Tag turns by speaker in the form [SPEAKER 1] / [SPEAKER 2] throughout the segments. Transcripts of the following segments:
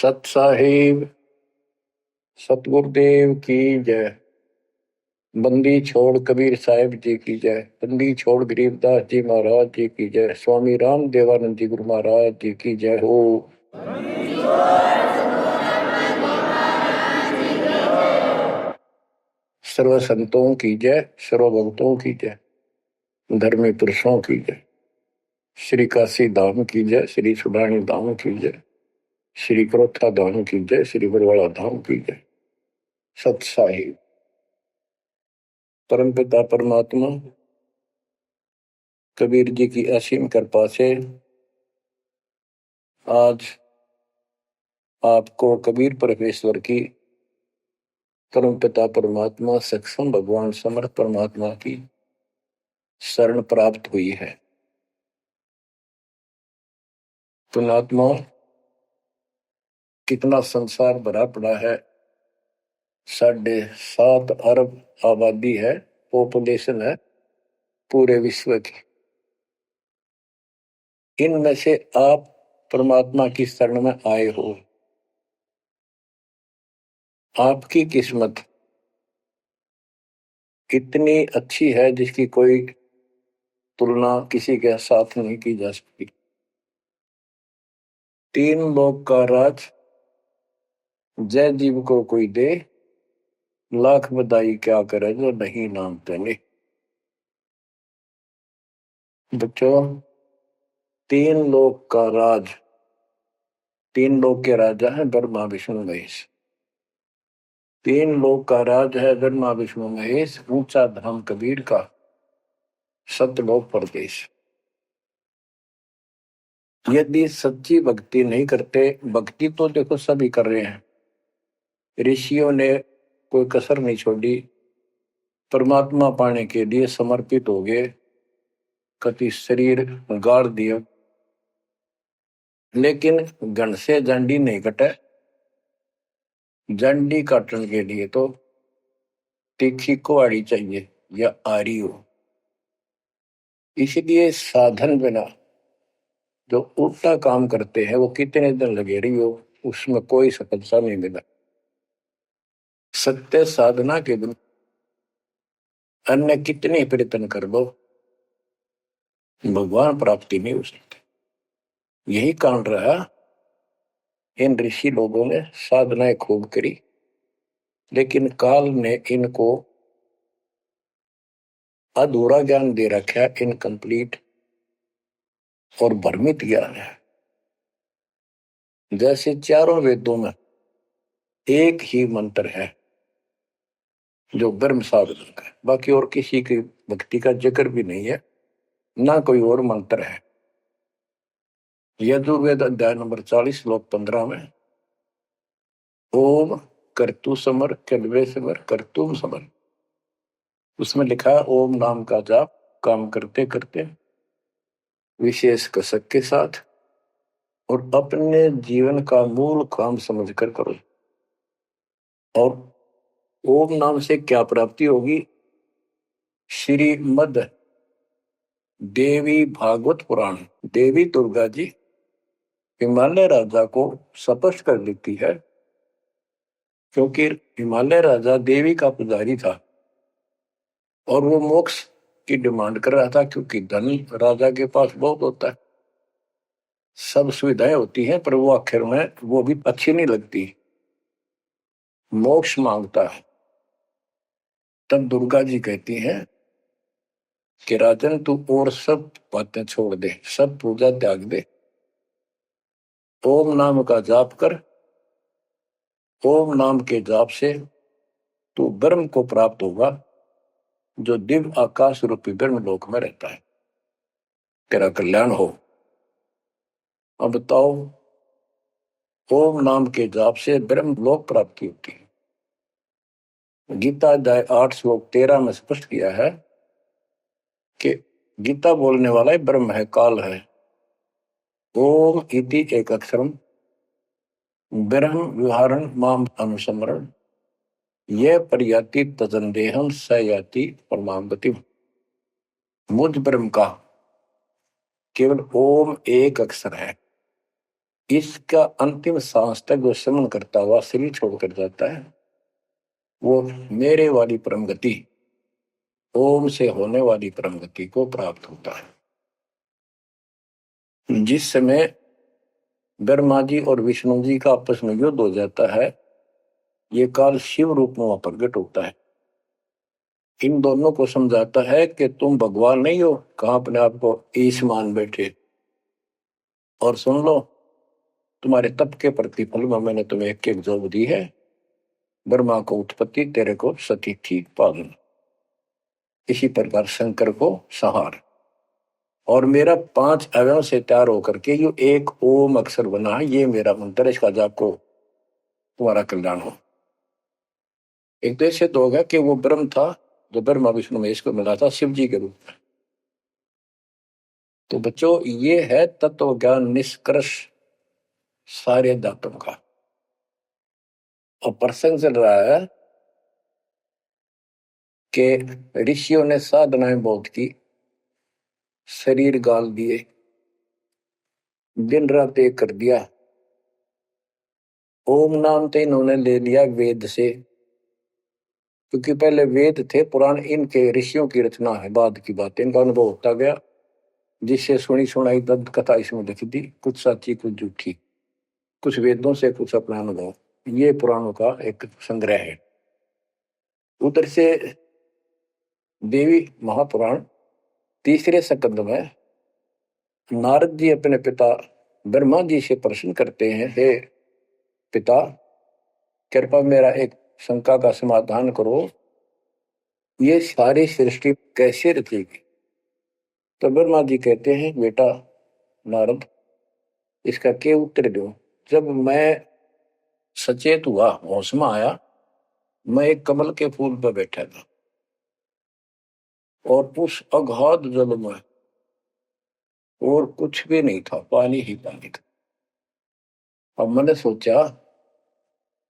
[SPEAKER 1] सत साहिब सतगुरुदेव की जय। बंदी छोड़ कबीर साहिब जी की जय। बंदी छोड़ गरीबदास जी महाराज जी की जय। स्वामी राम देवानंद जी गुरु महाराज जी की जय हो। सर्व संतों की जय, सर्व भक्तों की जय, धर्मी पुरुषों की जय। श्री काशी धाम की जय, श्री सुडानी धाम की जय, श्री क्रोथा धाम की जय, श्री बरवाड़ा धाम की जय। सत साहिब परमपिता परमात्मा कबीर जी की असीम कृपा से आज आपको कबीर परमेश्वर की परमपिता परमात्मा सक्षम भगवान समर्थ परमात्मा की शरण प्राप्त हुई है। पुण्यात्मा, कितना संसार भरा पड़ा है। 7.5 अरब आबादी है, पॉपुलेशन है पूरे विश्व की। इनमें से आप परमात्मा की शरण में आए हो। आपकी किस्मत इतनी अच्छी है जिसकी कोई तुलना किसी के साथ नहीं की जा सकती। 3 लोक का राज जय जीव को कोई दे, लाख बधाई क्या करे जो नहीं नाम तेने। बच्चों, 3 लोक का राज, 3 लोक के राजा है ब्रह्मा विष्णु महेश। 3 लोक का राज है ब्रह्मा विष्णु महेश। ऊंचा धाम कबीर का, सतलोक परदेश। यदि सच्ची भक्ति नहीं करते, भक्ति तो देखो सभी कर रहे हैं, ऋषियों ने कोई कसर नहीं छोड़ी, परमात्मा पाने के लिए समर्पित हो गए, कति शरीर गाड़ दिया, लेकिन घन से जंडी नहीं कटे। जंडी काटने के लिए तो तीखी कुहाड़ी चाहिए या आरी हो। इसलिए साधन बिना जो उल्टा काम करते हैं वो कितने दिन लगे रही हो, उसमें कोई सफलता नहीं मिला। सत्य साधना के दिन अन्य कितने प्रयत्न कर लो, भगवान प्राप्ति नहीं हो सकती। यही कारण रहा, इन ऋषि लोगों ने साधनाएं खूब करी, लेकिन काल ने इनको अधूरा ज्ञान दे रखा है, इनकम्प्लीट और भ्रमित ज्ञान है। जैसे चारों वेदों में एक ही मंत्र है जो ब्रह्म साधन का, बाकी और किसी की भक्ति का जिक्र भी नहीं है, ना कोई और मंत्र है। यजुर्वेद अध्याय नंबर 40 श्लोक 15 में ओम कर्तु समर कल्वे समर कर्तुम समर, उसमें लिखा है ओम नाम का जाप काम करते करते विशेष कसक के साथ और अपने जीवन का मूल काम समझकर करो। और ओम नाम से क्या प्राप्ति होगी? श्रीमद देवी भागवत पुराण, देवी दुर्गा जी हिमालय राजा को स्पष्ट कर देती है, क्योंकि हिमालय राजा देवी का पुजारी था और वो मोक्ष की डिमांड कर रहा था, क्योंकि धन राजा के पास बहुत होता है, सब सुविधाएं होती हैं, पर वो आखिर में वो भी अच्छी नहीं लगती, मोक्ष मांगता है। तब दुर्गा जी कहती हैं कि राजन तू और सब बातें छोड़ दे, सब पूजा त्याग दे, ओम नाम का जाप कर। ओम नाम के जाप से तू ब्रह्म को प्राप्त होगा, जो दिव्य आकाश रूपी ब्रह्म लोक में रहता है। तेरा कल्याण हो। अब बताओ, ओम नाम के जाप से ब्रह्म लोक प्राप्ति होती है। गीता अध्याय 8 श्लोक 13 में स्पष्ट किया है कि गीता बोलने वाला ही ब्रह्म है, काल है। ओम इति एक अक्षरम ब्रह्म विहारण माम अनुसमरण ये पर्याति तजंदेहम स याति परमाम गति। मुझ ब्रह्म का केवल ओम एक अक्षर है, इसका अंतिम सांस तक जो श्रवण करता हुआ शरीर छोड़कर जाता है, वो मेरे वाली परम गति, ओम से होने वाली परम गति को प्राप्त होता है। जिस समय ब्रह्मा जी और विष्णु जी का आपस में युद्ध हो जाता है, ये काल शिव रूप में वहां प्रकट होता है। इन दोनों को समझाता है कि तुम भगवान नहीं हो, कहां अपने आप को ईश मान बैठे, और सुन लो, तुम्हारे तप के प्रतिफल में मैंने तुम्हें एक एक जोग दी है। ब्रह्मा को उत्पत्ति, तेरे को सती थी पालन। इसी प्रकार शंकर को संहार, और मेरा 5 अवयव से तैयार होकर के ये एक ओम अक्षर बना है। ये मेरा मंत्र, इसका जाप को तुम्हारा कल्याण हो। एक तो ऐसे तो होगा कि वो ब्रह्म था जो ब्रह्मा विष्णु महेश को मिला था शिव जी के रूप में। तो बच्चों, ये है तत्व ज्ञान निष्कर्ष सारे दातों का। और प्रसंग चल रहा है कि ऋषियों ने साधनाएं बहुत की, शरीर गाल दिए, दिन रात एक कर दिया। ओम नाम तो इन्होंने ले लिया वेद से, क्योंकि पहले वेद थे पुराण, इनके ऋषियों की रचना है, बाद की बात, इनका अनुभव होता गया, जिससे सुनी सुनाई दंत कथा इसमें लिख दी, कुछ सच्ची कुछ झूठी, कुछ वेदों से कुछ अपना अनुभव। ये पुराणों का एक संग्रह है। उधर से देवी महापुराण तीसरे स्कंद में नारद जी अपने पिता ब्रह्मा जी से प्रश्न करते हैं, हे पिता, कृपा मेरा एक शंका का समाधान करो, ये सारी सृष्टि कैसे रचेगी। तो ब्रह्मा जी कहते हैं, बेटा नारद, इसका क्या उत्तर दो। जब मैं सचेत हुआ, होश में आया, मैं एक कमल के फूल पर बैठा था, और उस अगाध जल में और कुछ भी नहीं था, पानी ही पानी था। अब मैंने सोचा,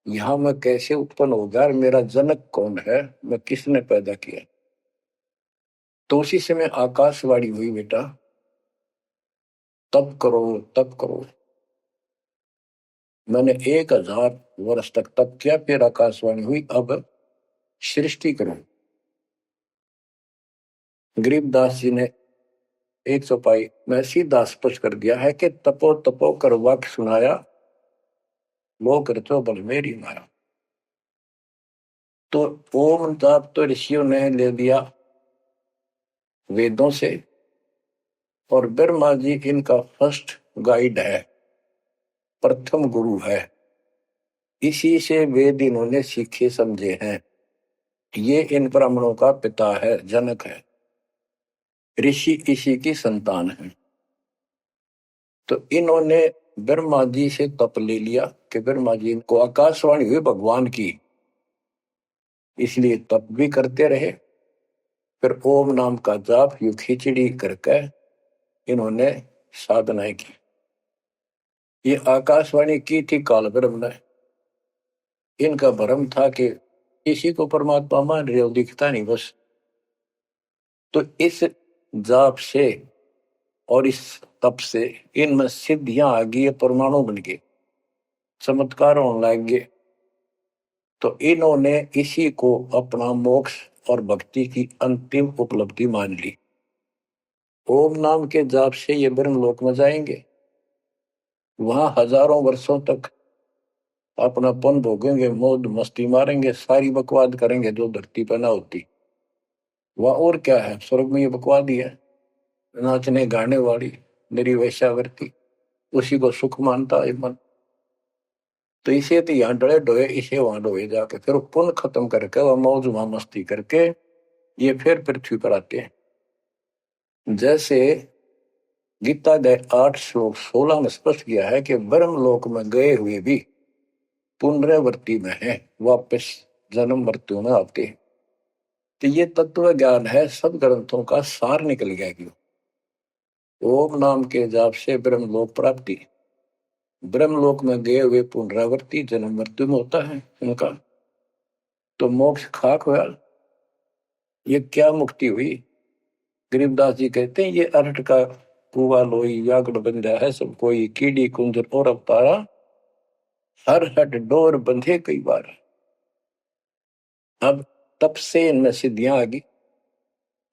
[SPEAKER 1] यहां मैं कैसे उत्पन्न हो गया, मेरा जनक कौन है, मैं किसने पैदा किया। तो उसी समय आकाशवाणी हुई, बेटा तप करो तप करो। मैंने 1000 वर्ष तक तप किया, फिर आकाशवाणी हुई, अब सृष्टि करो। गरीबदास जी ने 100 पाई में सीधा स्पष्ट कर दिया है कि तपो तपो कर वाक्य सुनाया, लोक रचो बल मेरी माया। तो ओम जाप तो ऋषियों ने ले दिया वेदों से, और ब्रह्मा जी इनका फर्स्ट गाइड है, प्रथम गुरु है। इसी से वेद इन्होंने सीखे समझे हैं। ये इन ब्राह्मणों का पिता है, जनक है, ऋषि इसी की संतान है। तो इन्होंने ब्रह्मा जी से तप ले लिया कि ब्रह्मा जी को आकाशवाणी हुई भगवान की, इसलिए तप भी करते रहे। फिर ओम नाम का जाप यू खिचड़ी करके इन्होंने साधनाएं की। ये आकाशवाणी की थी काल ब्रह्म ने। इनका भ्रम था कि इसी को परमात्मा मान रहे हो, दिखता नहीं बस। तो इस जाप से और इस तप से इनमें सिद्धियां आ गई, परमाणु बन गए, चमत्कार होने लग गए। तो इन्होंने इसी को अपना मोक्ष और भक्ति की अंतिम उपलब्धि मान ली। ओम नाम के जाप से ये ब्रह्म लोक में जाएंगे, वहां हजारों वर्षों तक अपना पन भोगेंगे, मौज मस्ती मारेंगे, सारी बकवाद करेंगे जो धरती पर ना होती। वह और क्या है, स्वर्ग में ये बकवाद ही है, नाचने गाने वाली मेरी वैश्यावृत्ति, उसी को सुख मानता है मन। तो इसे तो यहाँ डले डोए, इसे वहां डोए जाके, फिर पुण्य खत्म करके वह मौज वहां मस्ती करके ये फिर पृथ्वी पर आते हैं। जैसे गीता अध्याय 8 श्लोक 16 में स्पष्ट किया है कि ब्रह्म लोक में गए हुए भी पुनरावृत्ति में है, वापस जन्म मृत्यु में आते हैं। तो ये तत्व ज्ञान है, सब ग्रंथों का सार निकल गया कि ओम नाम के जाप से ब्रह्म लोक प्राप्ति, ब्रह्म लोक में गए हुए पुनरावृत्ति जन्म मृत्यु में होता है उनका। तो मोक्ष खाक हुआ, ये क्या मुक्ति हुई। गरीबदास जी कहते हैं, ये अरहट का कुआ लोई यागड़ बंधा है सब कोई, कीड़ी कुंजर और अवतारा, हर हट डोर बंधे कई बार। अब तब से इनमें सिद्धियां आ गई।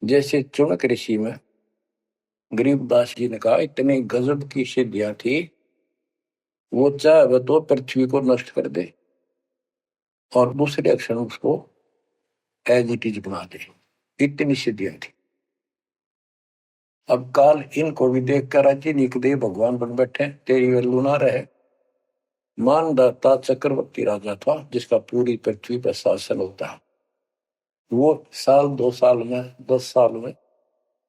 [SPEAKER 1] जैसे चुनक ऋषि में गरीबदास जी ने कहा इतनी गजब की सिद्धियां थी, वो चाहे तो पृथ्वी को नष्ट कर दे और दूसरे अक्षर उसको एज इट इज बना दे, इतनी सिद्धियां थी। अब काल इनको भी देख कर राजी निकदे भगवान बन बैठे, तेरी वैल्यू ना रहे। मानदाता चक्रवर्ती राजा था जिसका पूरी पृथ्वी पर शासन होता है। वो साल 2 साल में 10 साल में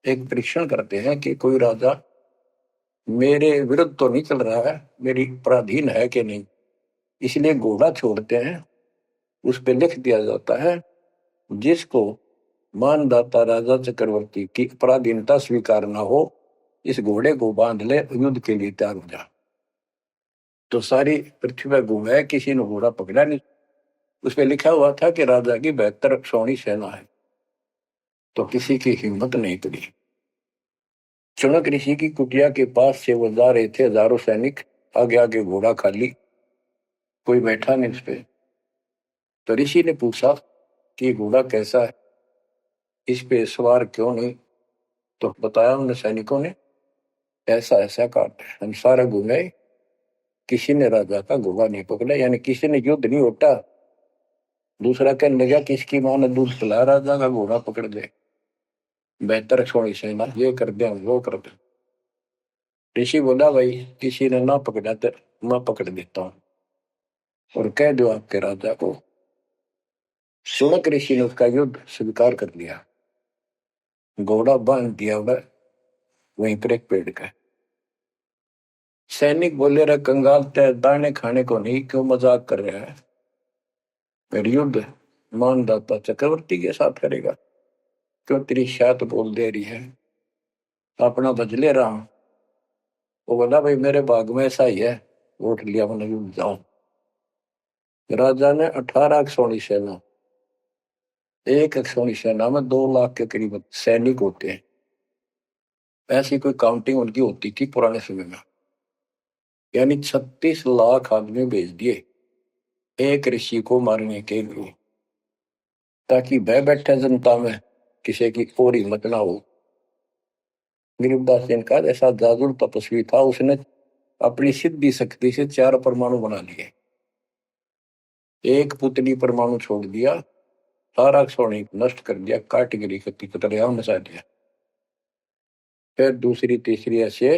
[SPEAKER 1] एक परीक्षण करते हैं कि कोई राजा मेरे विरुद्ध तो नहीं चल रहा है, मेरी पराधीन है कि नहीं। इसलिए घोड़ा छोड़ते हैं, उस पर लिख दिया जाता है जिसको मानदाता राजा चक्रवर्ती की पराधीनता स्वीकार ना हो, इस घोड़े को बांध ले, युद्ध के लिए तैयार हो जा। तो सारी पृथ्वी पर घूमे, किसी ने घोड़ा पकड़ा नहीं। उस पर लिखा हुआ था कि राजा की 72 सौणी सेना है, तो किसी की हिम्मत नहीं करी। चुनक ऋषि की कुटिया के पास से वो जा रहे थे, हजारों सैनिक, आगे आगे घोड़ा खाली, कोई बैठा नहीं उस पे। तो ऋषि ने पूछा कि घोड़ा कैसा है, इस पे सवार क्यों नहीं। तो बताया उन सैनिकों ने, ऐसा ऐसा काट हम सारा घूमे, किसी ने राजा का घोड़ा नहीं पकड़ा, यानी किसी ने युद्ध नहीं उठा। दूसरा कहने लगा किसकी मां ने दूध पिलाया, राजा का घोड़ा पकड़ ले, 72 छोड़ी सेना, ये कर दे वो कर दे। ऋषि बोला भाई किसी ने ना पकड़ा तो मैं पकड़ देता हूं और कह दो आपके राजा को। सुनक ऋषि ने उसका युद्ध स्वीकार कर लिया, घोड़ा बांध दिया वहीं पर एक पेड़ का। सैनिक बोले रहे कंगाल तय दाने खाने को नहीं, क्यों मजाक कर रहा है, फिर युद्ध मानदाता चक्रवर्ती के साथ करेगा, क्यों तेरी शायद बोल दे रही है, अपना बदले रहा हूं। वो बोला भाई मेरे भाग में ऐसा ही है, वोट लिया मैंने युद्ध जाऊं। राजा ने 18 सोनी सेना, एक सोनी सेना में 2 लाख के करीब सैनिक होते हैं। ऐसी कोई काउंटिंग उनकी होती थी पुराने समय में, यानी 36 लाख आदमी भेज दिए एक ऋषि को मारने के लिए, ताकि भय बैठे जनता में किसी की और हिम्मत ना हो। गरीबदास जी का ऐसा जादुर तपस्वी था, उसने अपनी सिद्धि शक्ति से 4 परमाणु बना लिए, एक पुतली परमाणु छोड़ दिया, सारा सोने नष्ट कर दिया, काट गिरी कति कतरिया मचा दिया। फिर दूसरी तीसरी ऐसे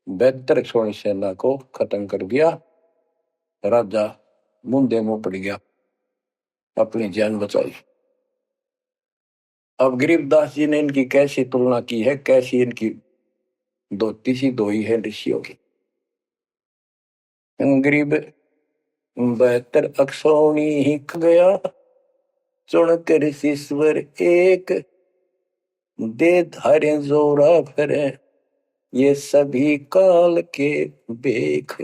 [SPEAKER 1] 72 सोनी सेना को खत्म कर दिया। राजा मुंदे मुंह पड़ गया, अपनी जान बचाई। अब गरीबदास जी ने इनकी कैसी तुलना की है, कैसी इनकी धोती सी धोई है ऋषियों की। गरीब 72 अक्षौणी ही गया, चुनक ऋषिश्वर एक, दे धारे जोरा फिरे, ये सभी काल के बेख।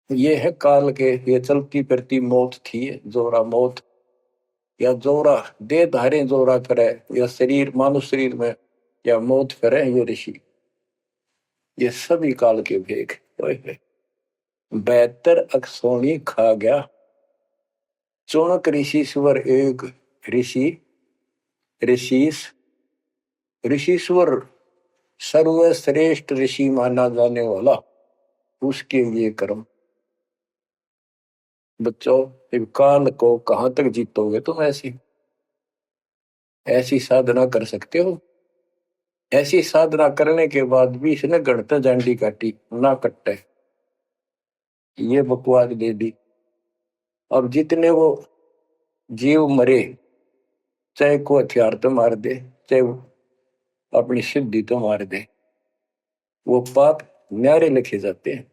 [SPEAKER 1] ये है काल के, ये चलती फिरती मौत थी, जोरा मौत, या जोरा दे धारे जोरा फिरे, या शरीर मानुष शरीर में या मौत फिरे, ये ऋषि, ये सभी काल के भेख। 72 अक्षौणी खा गया, चुनक ऋषिश्वर एक, ऋषि ऋषिस ऋषिश्वर सर्वश्रेष्ठ ऋषि माना जाने वाला, उसके लिए कर्म। बच्चों काल को कहां तक जीतोगे तुम, ऐसी ऐसी साधना कर सकते हो। ऐसी साधना करने के बाद भी इसने गणता जांडी काटी ना कट्टे, ये बकवास दे दी। अब जितने वो जीव मरे, चाहे को हथियार तो मार दे, चाहे अपनी सिद्धि तो मार दे, वो पाप न्यारे लिखे जाते हैं।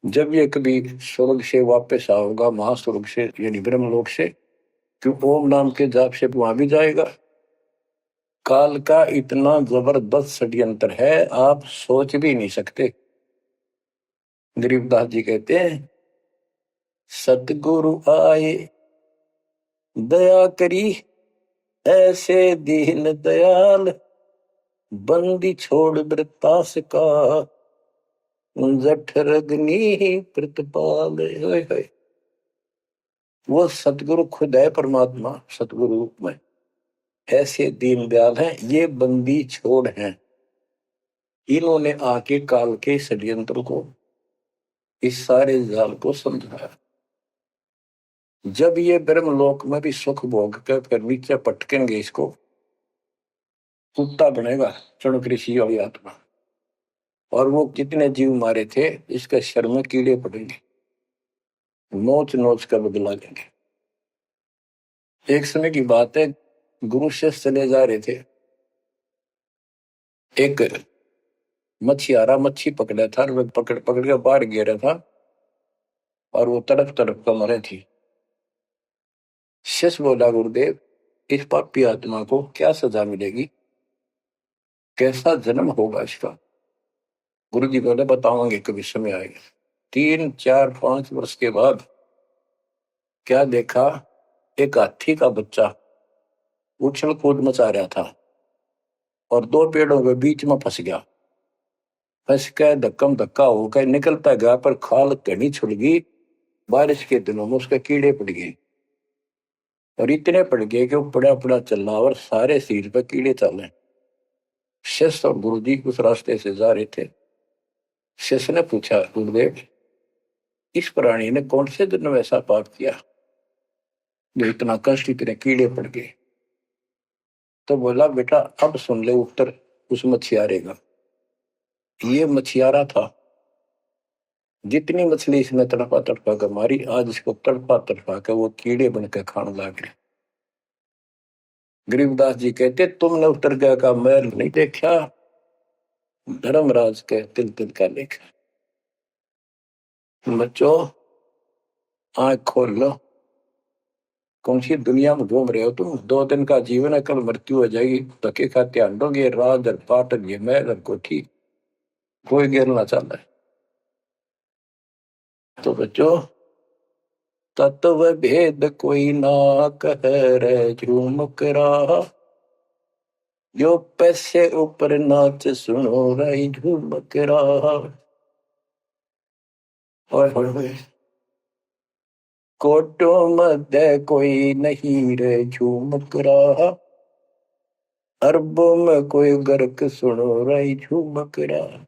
[SPEAKER 1] जब ये कभी स्वर्ग से वापस आओगा, महास्वर्ग से यानी ब्रह्मलोक से, क्यों ओम नाम के जाप से वहां भी जाएगा। काल का इतना जबरदस्त षड्यंत्र है, आप सोच भी नहीं सकते। गरीबदास जी कहते हैं सतगुरु आए दया करी, ऐसे दीन दयाल, बंदी छोड़ वृतास का, जठर अग्नि प्रतिपाल। वो सतगुरु खुद है, परमात्मा सतगुरु रूप में ऐसे दीनदयाल हैं। ये बंदी छोड़ हैं, इन्होंने आके काल के षड्यंत्र को, इस सारे जाल को समझाया। जब ये ब्रह्मलोक में भी सुख भोग कर फिर नीचे पटकेंगे, इसको कुत्ता बनेगा चणक ऋषि वाली आत्मा, और वो कितने जीव मारे थे इसके शर में कीड़े पड़ेंगे, नोच नोच कर बदला लेंगे। एक समय की बात है, गुरु शिष्य चले जा रहे थे, एक मछियारा मच्छी पकड़ा था, वो पकड़ पकड़ के बाहर गिरा था और वो तड़प तड़प कर मरे थी। शिष्य बोला, गुरुदेव इस पापी आत्मा को क्या सजा मिलेगी, कैसा जन्म होगा इसका? गुरु जी बोले, बताओगे कभी समय आएगा। 3, 4, 5 वर्ष के बाद क्या देखा, एक हाथी का बच्चा उछल कूद मचा रहा था और 2 पेड़ों के बीच में फंस गया। फंस के धक्कम धक्का होकर निकलता गया, पर खाल घनी छुड़ गई। बारिश के दिनों में उसके कीड़े पड़ गए, और इतने पड़ गए कि वो पड़ा पड़ा चलना और सारे शरीर पर कीड़े चले। शिष्य और गुरु जी उस रास्ते से जा रहे थे। शिष्य ने पूछा, गुरुदेव इस प्राणी ने कौन से दिन में ऐसा पाप किया जो इतना कष्ट, इतने कीड़े पड़ गए? तो बोला, बेटा अब सुन ले उत्तर उस मछियारे का। ये मछियारा था, जितनी मछली इसने तड़पा तड़पा कर मारी, आज इसको तड़पा तड़पा कर वो कीड़े बनकर खाने लग गए। गरीबदास जी कहते, तुमने उत्तर का मैल नहीं देखा, धर्मराज के तिल तिल का लेखा। बच्चों आंख खोल लो, कौन सी दुनिया में घूम रहे हो तुम? 2 दिन का जीवन है, कल मृत्यु हो जाएगी। धक्के खाते आंडोगे, राज और पाट ये महल और कोठी, कोई गिरना चाहता है। तो बच्चों तत्व भेद कोई ना कह रहे झूमक रहा, जो पैसे ऊपर नाच सुनो रही झूमक रहा। कोटों मध्य कोई नहीं रे झूमक रहा, अरबों में कोई गर्क सुनो रही झूमक रहा।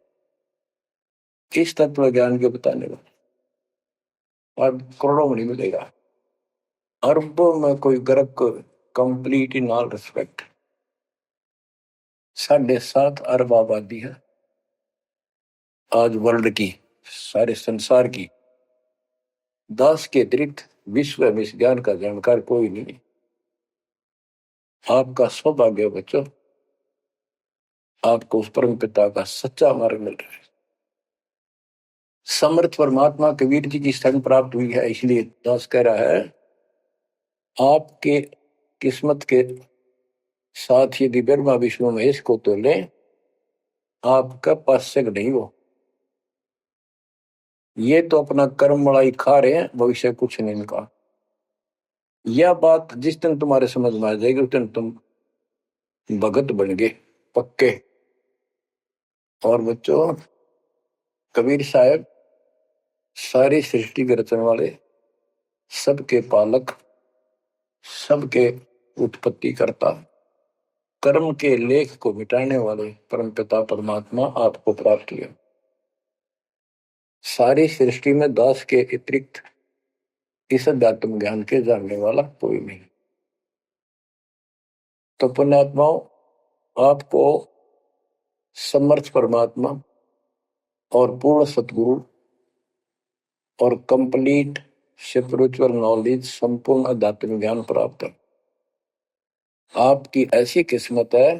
[SPEAKER 1] किस तत्व ज्ञान के बताने वाले, और करोड़ों में नहीं मिलेगा, अरबों में कोई गर्क, कंप्लीट इन ऑल रिस्पेक्ट। 7.5 अरब आबादी है आज वर्ल्ड की, सारे संसार की। 10 के अतिरिक्त विश्व में इस ज्ञान का जानकार कोई नहीं। आपका सौभाग्य है बच्चों, आपको उस परम पिता का सच्चा मार्ग मिल रहा है। समर्थ परमात्मा कबीर जी की शरण प्राप्त हुई है, इसलिए दास कह रहा है, आपके किस्मत के साथ यदि ब्रह्मा विष्णु महेश को तो ले, आपका पास्यक नहीं हो। ये तो अपना कर्म मलाई खा रहे हैं, भविष्य कुछ नहीं इनका। यह बात जिस दिन तुम्हारे समझ में आ जाएगी, उस दिन तुम भगत बन गए पक्के। और बच्चों कबीर साहब सारी सृष्टि के रचने वाले, सबके पालक, सबके उत्पत्ति करता, कर्म के लेख को मिटाने वाले परमपिता परमात्मा आपको प्राप्त हुए। सारी सृष्टि में दास के अतिरिक्त इस अध्यात्म ज्ञान के जानने वाला कोई नहीं। तो पुण्यात्माओं, आपको समर्थ परमात्मा और पूर्ण सतगुरु और कंप्लीट स्पिरिचुअल नॉलेज, संपूर्ण अध्यात्म ज्ञान प्राप्त है। आपकी ऐसी किस्मत है,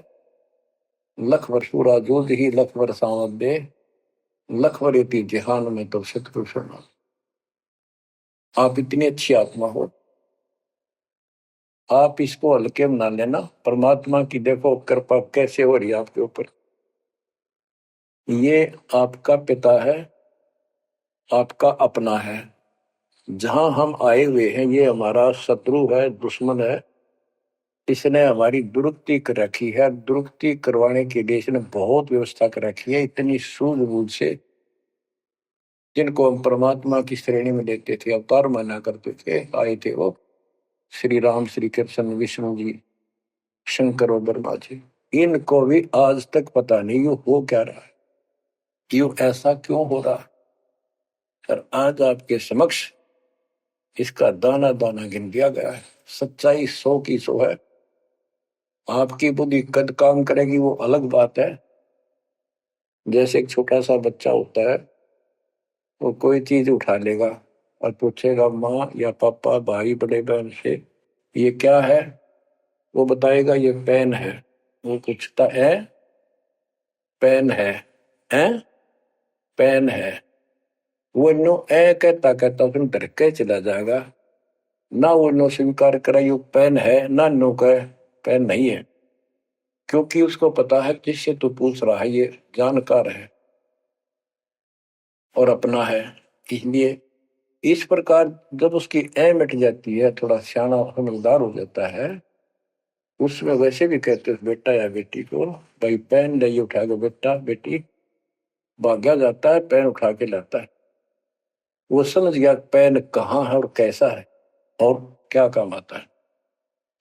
[SPEAKER 1] लख वर्ष पूरा जूझ ही लख वर्ष आमद दे, लख वर्षी जहान में तो सतपुरुष। आप इतनी अच्छी आत्मा हो, आप इसको हल्के में ना लेना। परमात्मा की देखो कृपा कैसे हो रही है आपके ऊपर। ये आपका पिता है, आपका अपना है। जहां हम आए हुए हैं ये हमारा शत्रु है, दुश्मन है, इसने हमारी दुरुक्ति कर रखी है। दुरुक्ति करवाने के लिए इसने बहुत व्यवस्था कर रखी है, इतनी सूझबूझ से। जिनको हम परमात्मा की श्रेणी में लेते थे, अवतार माना करते थे, आए थे वो श्री राम, श्री कृष्ण, विष्णु जी, शंकर और ब्रह्मा जी। इनको भी आज तक पता नहीं ये हो क्या रहा है, क्यों ऐसा क्यों हो रहा है। और आज आपके समक्ष इसका दाना दाना गिन दिया गया है। सच्चाई 100 की 100 है। आपकी बुद्धि कद काम करेगी वो अलग बात है। जैसे एक छोटा सा बच्चा होता है, वो कोई चीज उठा लेगा और पूछेगा माँ या पापा, भाई, बड़े बहन से ये क्या है, वो बताएगा ये पेन है। वो पूछता है पेन है पेन है। वो नो ए कहता कहता उसने डर के चला जाएगा। ना वो नो स्वीकार करे ये पेन है, ना नो कहे पेन नहीं है, क्योंकि उसको पता है जिससे तू पूछ रहा है ये जानकार है और अपना है। इसलिए इस प्रकार जब उसकी ए मिट जाती है, थोड़ा सियाना समझदार हो जाता है, उसमें वैसे भी कहते हैं बेटा या बेटी को, भाई पेन नहीं उठा के बेटा बेटी, भाग्या जाता है पेन उठा के लाता है। वो समझ गया पेन कहाँ है और कैसा है और क्या काम आता है।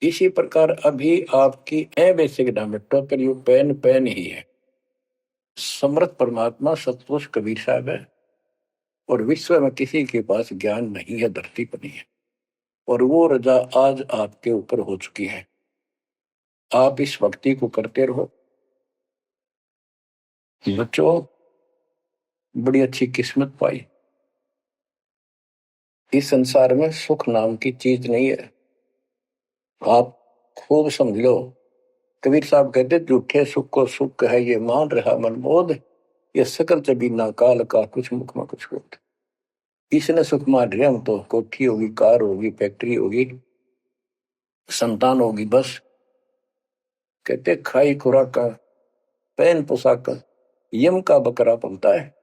[SPEAKER 1] इसी प्रकार अभी आपकी ए बेसिक ना मिटो, पर ये पेन पेन ही है। समर्थ परमात्मा सतपुरुष कबीर साहब है, और विश्व में किसी के पास ज्ञान नहीं है, धरती पर नहीं है। और वो रजा आज आपके ऊपर हो चुकी है। आप इस भक्ति को करते रहो। बच्चों, बड़ी अच्छी किस्मत पाई। इस संसार में सुख नाम की चीज नहीं है, आप खूब समझ लो। कबीर साहब कहते झूठे सुख को सुख है ये मान रहा मनमोद, ये सकल जबीना काल का कुछ मुख में कुछ होता। इसने सुख मान रहे हम तो, कोठी होगी, कार होगी, फैक्ट्री होगी, संतान होगी, बस। कहते खाई खुराक का, पहन पोशाक का, यम का बकरा पलता है।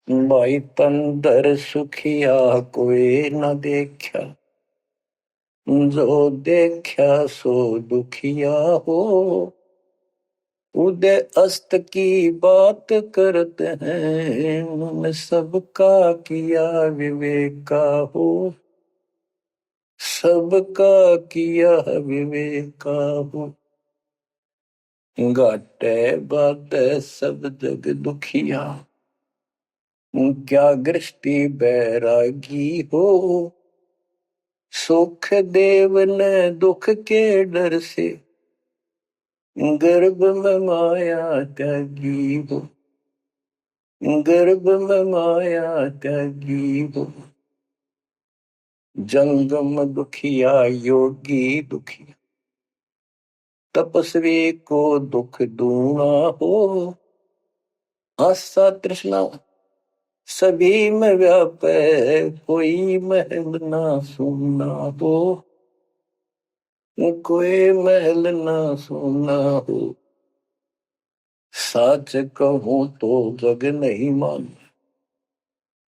[SPEAKER 1] भाई तंदर सुखिया कोई न देखा, जो देखा सो दुखिया हो। उदय अस्त की बात करते हैं, मन सबका किया विवेका हो। सबका किया विवेका हो। घाटे बाटे सब जग दुखिया, क्या गृष्टि बैरागी हो। सुख देव ने दुख के डर से, गर्भ में माया त्यागी हो। गर्भ में माया त्यागी हो। जंगम दुखिया योगी दुखिया, तपस्वी को दुख दूना हो। आशा तृष्णा सभी में व्यापे, कोई महल ना सुना हो। कोई महल ना सुना हो। सच कहूं तो जग नहीं मान,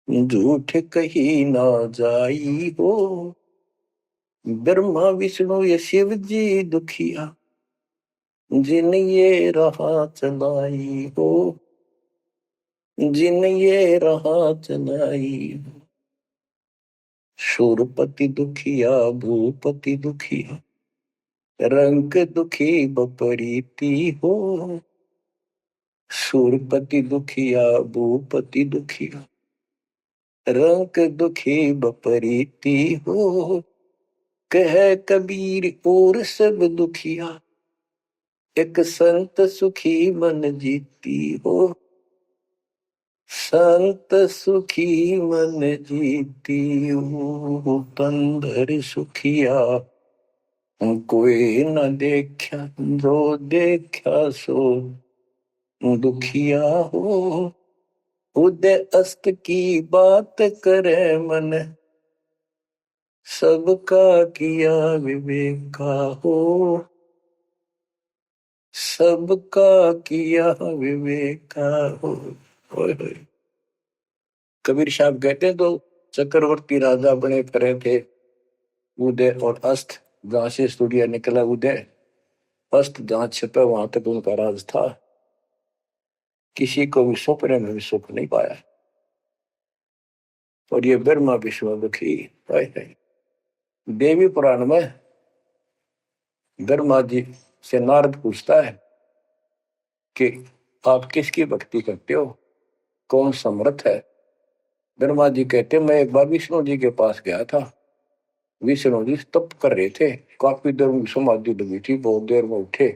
[SPEAKER 1] झूठ कही ना जाई हो। ब्रह्मा विष्णु ये शिव जी दुखिया, जिन ये राह चलाई हो। जिन ये राह चलाई हो। शूरपति दुखिया भूपति दुखिया, रंग दुखी बपरीती हो। शूरपति दुखिया भूपति दुखिया, रंग दुखी बपरीती हो। कह कबीर और सब दुखिया, एक संत सुखी मन जीती हो। संत सुखी मन जीती हो। तंदर सुखिया कोई न देखा, जो देखा सो दुखिया हो। उदय अस्त की बात करे मन, सबका किया विवेका हो। सबका किया विवेका हो। होय होय। कबीर साहब कहते तो चक्रवर्ती राजा बने फिरे थे, उदय और अस्त। जहां से सूर्य निकला उदय अस्त जहां छिपे वहां तक उनका राज था। किसी को भी सपने में भी सुख नहीं पाया। और ये ब्रह्मा विष्णु दुखी है। देवी पुराण में ब्रह्मा जी से नारद पूछता है कि आप किसकी भक्ति करते हो, कौन समर्थ है। ब्रह्मा जी कहते मैं एक बार विष्णु जी के पास गया था। विष्णु जी तप कर रहे थे, काफी देर में समाधि लगी थी, बहुत देर में उठे।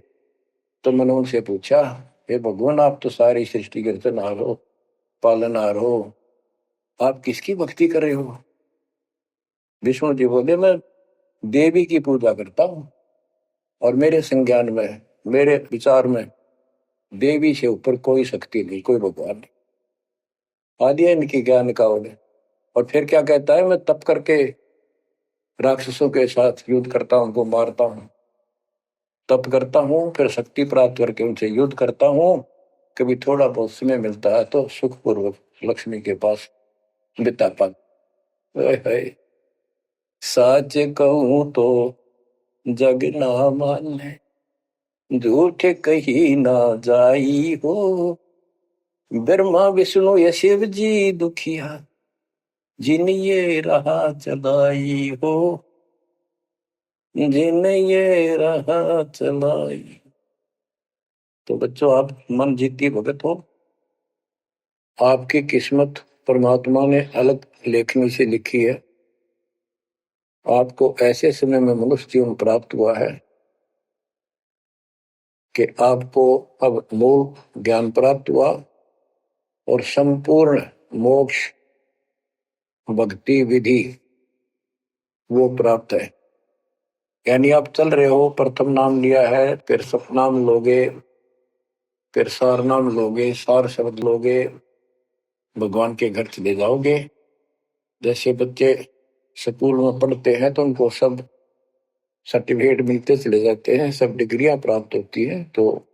[SPEAKER 1] तो मैंने उनसे पूछा, हे भगवान आप तो सारी सृष्टि के रचनहार हो, पालनहार हो, आप किसकी भक्ति कर रहे हो। विष्णु जी बोले मैं देवी की पूजा करता हूं और मेरे संज्ञान में, मेरे विचार में देवी से ऊपर कोई शक्ति नहीं, कोई भगवान नहीं। आदि है इनकी ज्ञान का उन्हें। और फिर क्या कहता है, मैं तप करके राक्षसों के साथ युद्ध करता हूं, उनको मारता हूं, तप करता हूं, फिर शक्ति प्राप्त करके उनसे युद्ध करता हूं। कभी थोड़ा बहुत समय मिलता है तो सुखपूर्वक लक्ष्मी के पास बिता पाता है। साच कहूं तो जग ना माने, झूठ कही ना जाई हो। ब्रह्मा विष्णु ये शिव जी दुखिया, जिन ये रहा चलाई हो, जिन ये रहा चलाई। तो बच्चों आप मन जीती भगत हो। आपकी किस्मत परमात्मा ने अलग लेखनी से लिखी है। आपको ऐसे समय में मनुष्य जीवन प्राप्त हुआ है कि आपको अब मूल ज्ञान प्राप्त हुआ और संपूर्ण मोक्ष भक्ति विधि वो प्राप्त है। यानी आप चल रहे हो, प्रथम नाम लिया है, फिर सपनाम लोगे, फिर सार नाम लोगे, सार शब्द लोगे, भगवान के घर चले जाओगे। जैसे बच्चे स्कूल में पढ़ते हैं तो उनको सब सर्टिफिकेट मिलते चले जाते हैं, सब डिग्रियां प्राप्त होती हैं तो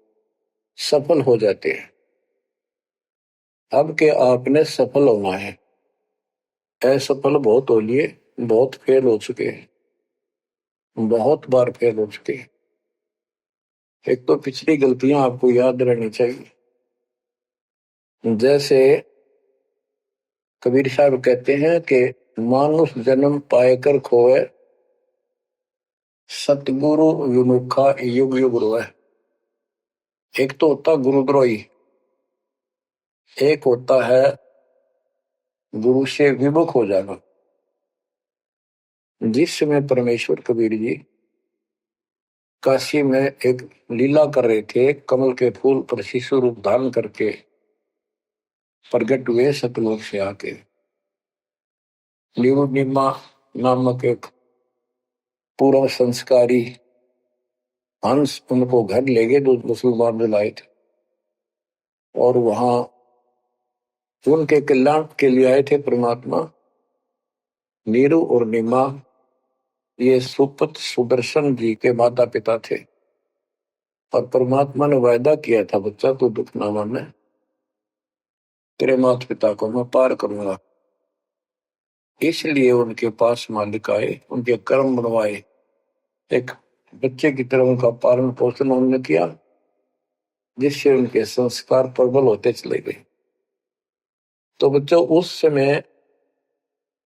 [SPEAKER 1] सफल हो जाते हैं। अब के आपने सफल होना है। असफल बहुत हो लिए, बहुत फेल हो चुके हैं, बहुत बार फेल हो चुके हैं। एक तो पिछली गलतियां आपको याद रहनी चाहिए। जैसे कबीर साहब कहते हैं कि मानुष जन्म पाएकर खोए, सतगुरु विमुखा युग युग रोए। एक तो होता गुरुद्रोही, एक होता है गुरु से विमुख हो जाना। जिस समय परमेश्वर कबीर जी काशी में एक लीला कर रहे थे, कमल के फूल पर शिशु रूप धारण करके प्रगट हुए सतलोक से आके। निमा नामक एक पूरा संस्कारी हंस उनको घर ले गए, जो मुसलमान में लाए थे, और वहां उनके कल्याण के लिए आए थे परमात्मा। नीरू और निमा ये सुपत सुदर्शन जी के माता पिता थे। और परमात्मा ने वायदा किया था, बच्चा तू दुख ना माने, तेरे माता पिता को मैं पार करूंगा। इसलिए उनके पास मालिक आए, उनके कर्म बनवाए, एक बच्चे की तरह उनका पालन पोषण उन्होंने किया, जिससे उनके संस्कार प्रबल होते चले गए। तो बच्चों उस समय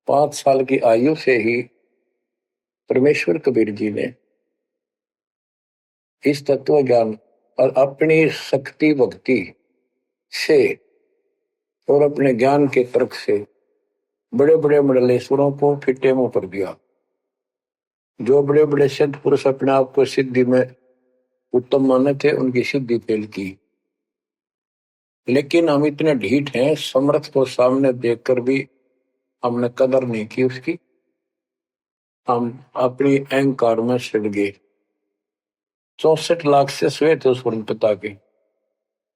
[SPEAKER 1] 5 साल की आयु से ही परमेश्वर कबीर जी ने इस तत्व ज्ञान और अपनी शक्ति भक्ति से और अपने ज्ञान के तर्क से बड़े बड़े मंडलेश्वरों को फिटे मुंह कर दिया। जो बड़े बड़े सिद्ध पुरुष अपने आप को सिद्धि में उत्तम माने थे, उनकी सिद्धि फेल की। लेकिन हम इतने ढीठ हैं, समर्थ को सामने देखकर भी हमने कदर नहीं की उसकी। हम अपनी अहंकार में सिड़ गए। 64 लाख से श्वेत थे उस पिता के,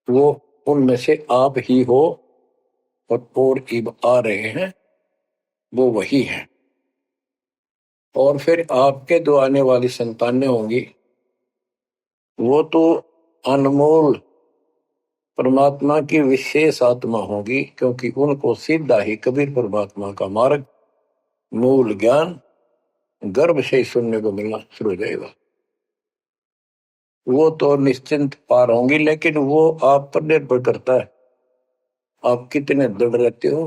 [SPEAKER 1] वो उनमें से आप ही हो और इब आ रहे हैं, वो वही है। और फिर आपके जो आने वाली संतानें होंगी वो तो अनमोल परमात्मा की विशेष आत्मा होगी, क्योंकि उनको सीधा ही कबीर परमात्मा का मार्ग, मूल ज्ञान गर्भ से ही सुनने को मिलना शुरू हो जाएगा। वो तो निश्चिंत पार होंगी, लेकिन वो आप पर निर्भर करता है आप कितने दृढ़ रहते हो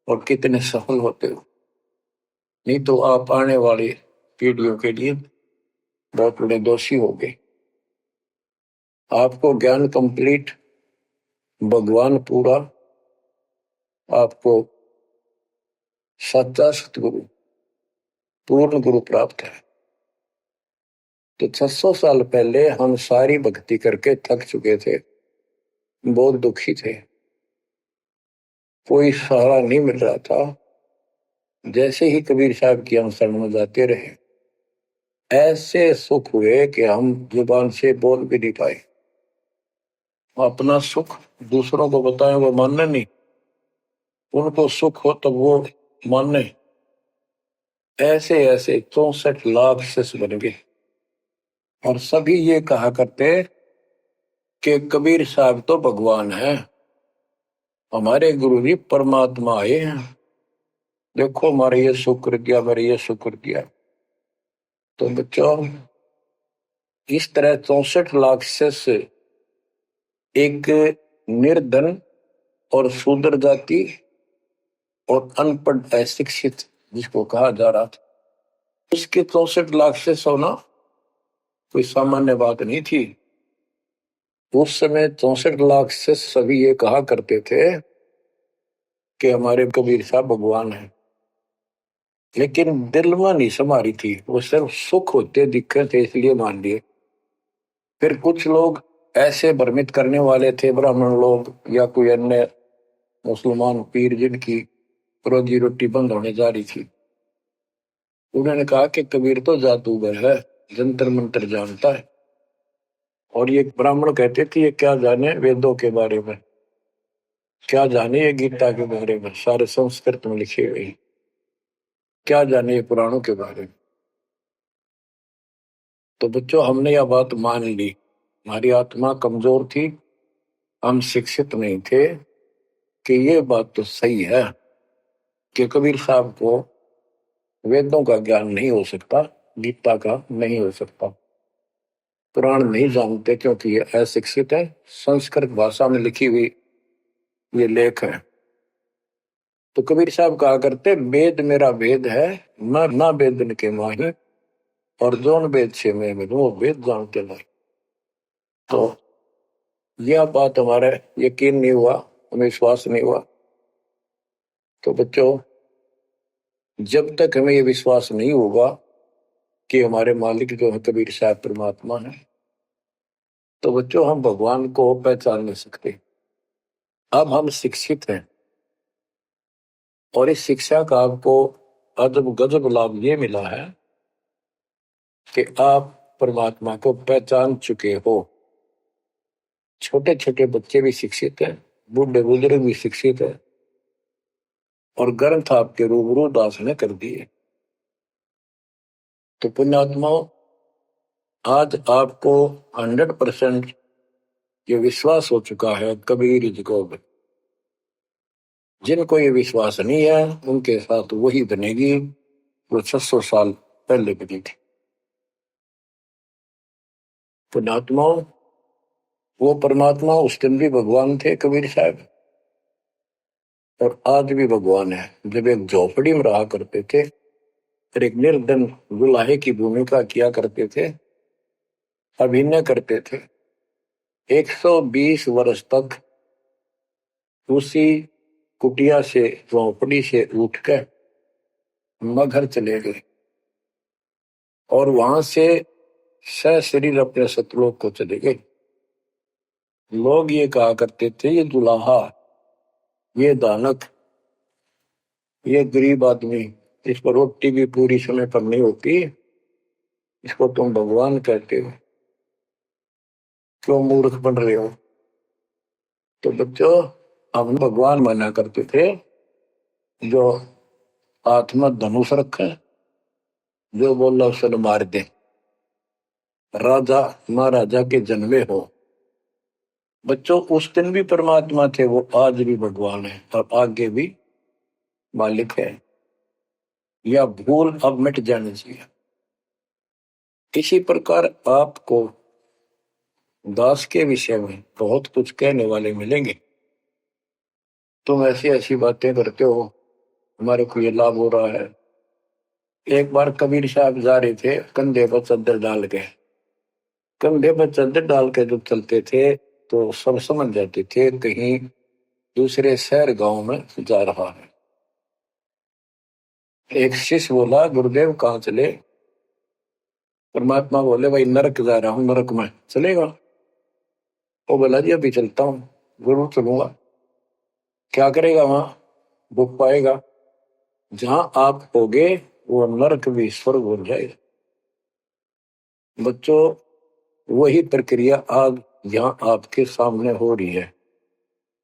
[SPEAKER 1] और कितने सफल होते हो। नहीं तो आप आने वाली पीढ़ियों के लिए बहुत बड़े दोषी हो गए। आपको ज्ञान कंप्लीट, भगवान पूरा, आपको सच्चा सतगुरु, पूर्ण गुरु प्राप्त है। तो 600 साल पहले हम सारी भक्ति करके थक चुके थे, बहुत दुखी थे, कोई सहारा नहीं मिल रहा था। जैसे ही कबीर साहब की हम शरण में जाते रहे, ऐसे सुख हुए कि हम जुबान से बोल भी नहीं पाए। अपना सुख दूसरों को बताएं वो मानने नहीं, उनको सुख हो तब वो मानने। ऐसे ऐसे 64 लाख शिष्य बन गए और सभी ये कहा करते कि कबीर साहब तो भगवान है, हमारे गुरु जी परमात्मा आए हैं, देखो हमारे ये शुक्र किया, हमारे ये शुक्र किया। तो बच्चों, इस तरह 64 लाख शिष्य एक निर्धन और शूद्र जाति और अनपढ़ अशिक्षित जिसको कहा जा रहा था, उसके 64 लाख शिष्य होना कोई सामान्य बात नहीं थी। उस समय 64 लाख शिष्य सभी ये कहा करते थे कि हमारे कबीर साहब भगवान है, लेकिन दिल में नहीं समारी थी, वो सिर्फ सुख होते दिखे थे इसलिए मान लिए। फिर कुछ लोग ऐसे भ्रमित करने वाले थे, ब्राह्मण लोग या कोई अन्य मुसलमान पीर जिनकी रोजी रोटी बंद होने जा रही थी, उन्होंने कहा कि कबीर तो जादूगर है, जंतर मंत्र जानता है। और ये ब्राह्मण कहते थे ये क्या जाने वेदों के बारे में, क्या जाने ये गीता के बारे में, सारे संस्कृत में लिखे हुए, क्या जाने ये पुराणों के बारे में। तो बच्चों, हमने यह बात मान ली, हमारी आत्मा कमजोर थी, हम शिक्षित नहीं थे कि ये बात तो सही है कि कबीर साहब को वेदों का ज्ञान नहीं हो सकता, गीता का नहीं हो सकता, पुराण नहीं जानते क्योंकि ये अशिक्षित है, संस्कृत भाषा में लिखी हुई ये लेख है। तो कबीर साहब कहा करते वेद मेरा वेद है, मैं ना वेदन के माही, और जोन वेद से मैं मिलूं वो वेद जानते नहीं। तो यह बात हमारा यकीन नहीं हुआ, हमें विश्वास नहीं हुआ। तो बच्चों, जब तक हमें ये विश्वास नहीं होगा कि हमारे मालिक जो है कबीर साहब परमात्मा है, तो बच्चों हम भगवान को पहचान नहीं सकते। अब हम शिक्षित हैं और इस शिक्षा का आपको अजब गजब लाभ ये मिला है कि आप परमात्मा को पहचान चुके हो। छोटे छोटे बच्चे भी शिक्षित हैं, बूढ़े बुजुर्ग भी शिक्षित है, और ग्रंथ आपके रूबरू दास ने कर दिए। तो पुण्यात्माओं, आज आपको 100% ये विश्वास हो चुका है कबीर इज गॉड। जिनको ये विश्वास नहीं है उनके साथ वही बनेगी वो 600 साल पहले बनी थी। पुण्यात्माओं, वो परमात्मा उस दिन भी भगवान थे कबीर साहब, और आज भी भगवान है। जब एक झोपड़ी में रहा करते थे और एक निर्धन दुल्हे की भूमिका किया करते थे, अभिनय करते थे, 120 वर्ष तक उसी कुटिया से, झोपड़ी से उठकर मगहर चले गए और वहां से सशरीर अपने सतलोक को चले गए। लोग ये कहा करते थे ये दुल्हा, ये दानक, ये गरीब आदमी, इस पर रोटी भी पूरी समय पर नहीं होती, इसको तुम भगवान कहते हो, क्यों मूर्ख बन रहे हो। तो बच्चों, हम भगवान माना करते थे जो हाथ में धनुष रखे, जो बोला उसे मार दे, राजा महाराजा के जन्मे हो। बच्चों, उस दिन भी परमात्मा थे, वो आज भी भगवान है और आगे भी मालिक है। या भूल अब मिट जानी चाहिए। इसी प्रकार आपको दास के विषय में बहुत कुछ कहने वाले मिलेंगे। तुम ऐसी ऐसी बातें करते हो, हमारे को ये लाभ हो रहा है। एक बार कबीर साहब जा रहे थे कंधे पर चादर डाल के, कंधे पर चादर डाल के जब चलते थे तो सब समझ जाते थे कहीं दूसरे शहर गांव में जा रहा है। एक शिष्य बोला, गुरुदेव कहाँ चले? परमात्मा बोले, भाई नरक जा रहा हूं, नरक में चलेगा? वो बोला, जी अभी चलता हूँ। जरूर चलूंगा। क्या करेगा वहां? भूख पाएगा। जहां आप होगे वो नरक भी स्वर्ग हो जाएगा। बच्चों, वही प्रक्रिया आज यहाँ आपके सामने हो रही है।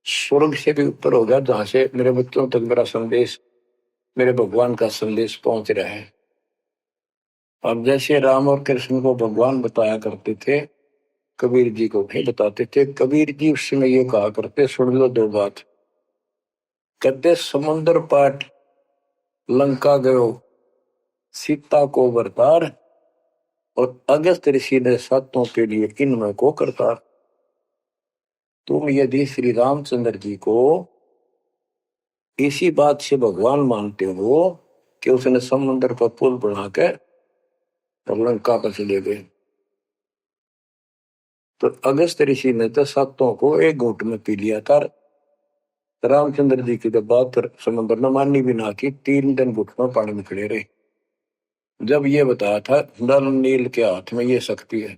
[SPEAKER 1] स्वर्ग से भी ऊपर होगा, जहां से मेरे बच्चों तक मेरा संदेश, मेरे भगवान का संदेश पहुंच रहा है। अब जैसे राम और कृष्ण को भगवान बताया करते थे, कबीर जी को नहीं बताते थे। कबीर जी उस समय ये कहा करते, सुन लो दो बात। कहते, समुद्र पाट लंका गयो सीता को बरतार, और अगस्त ऋषि ने सातों के लिए इनमें को करतार। तुम यदि श्री रामचंद्र जी को इसी बात से भगवान मानते हो कि उसने समुद्र पर पुल बना के और लंका पर चले गए, तो अगस्त ऋषि ने तो सातों को एक घूंट में पी लिया था। रामचंद्र जी की तो बात समुद्र ने माननी भी ना की, 3 दिन घुटनों पानी में खड़े रहे। जब ये बताया था नल नील के हाथ में ये शक्ति है,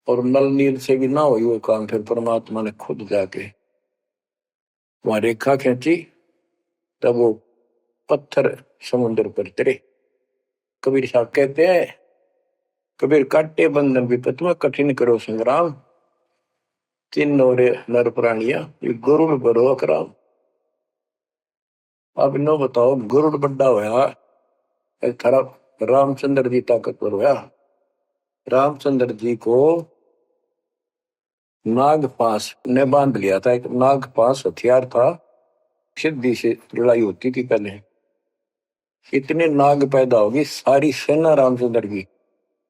[SPEAKER 1] और नल नील से भी ना हुई वो काम, फिर परमात्मा ने खुद जाके वहां रेखा खींची, तब वो पत्थर समुद्र पर तरे। कबीर साहब कहते हैं, कबीर काटे बंधन विपत में कठिन करो संग्राम, तीन नौरे नर प्राणिया ये गरुड़ बरो अकराम। अब नो बताओ, गरुड़ बड्डा होया, थारा रामचंद्र जी ताकतवर होया। रामचंद्र जी को नाग पास ने बांध लिया था। एक नाग पास हथियार था, सिद्धि से लड़ाई होती थी पहले। इतने नाग पैदा होगी, सारी सेना रामचंद्र की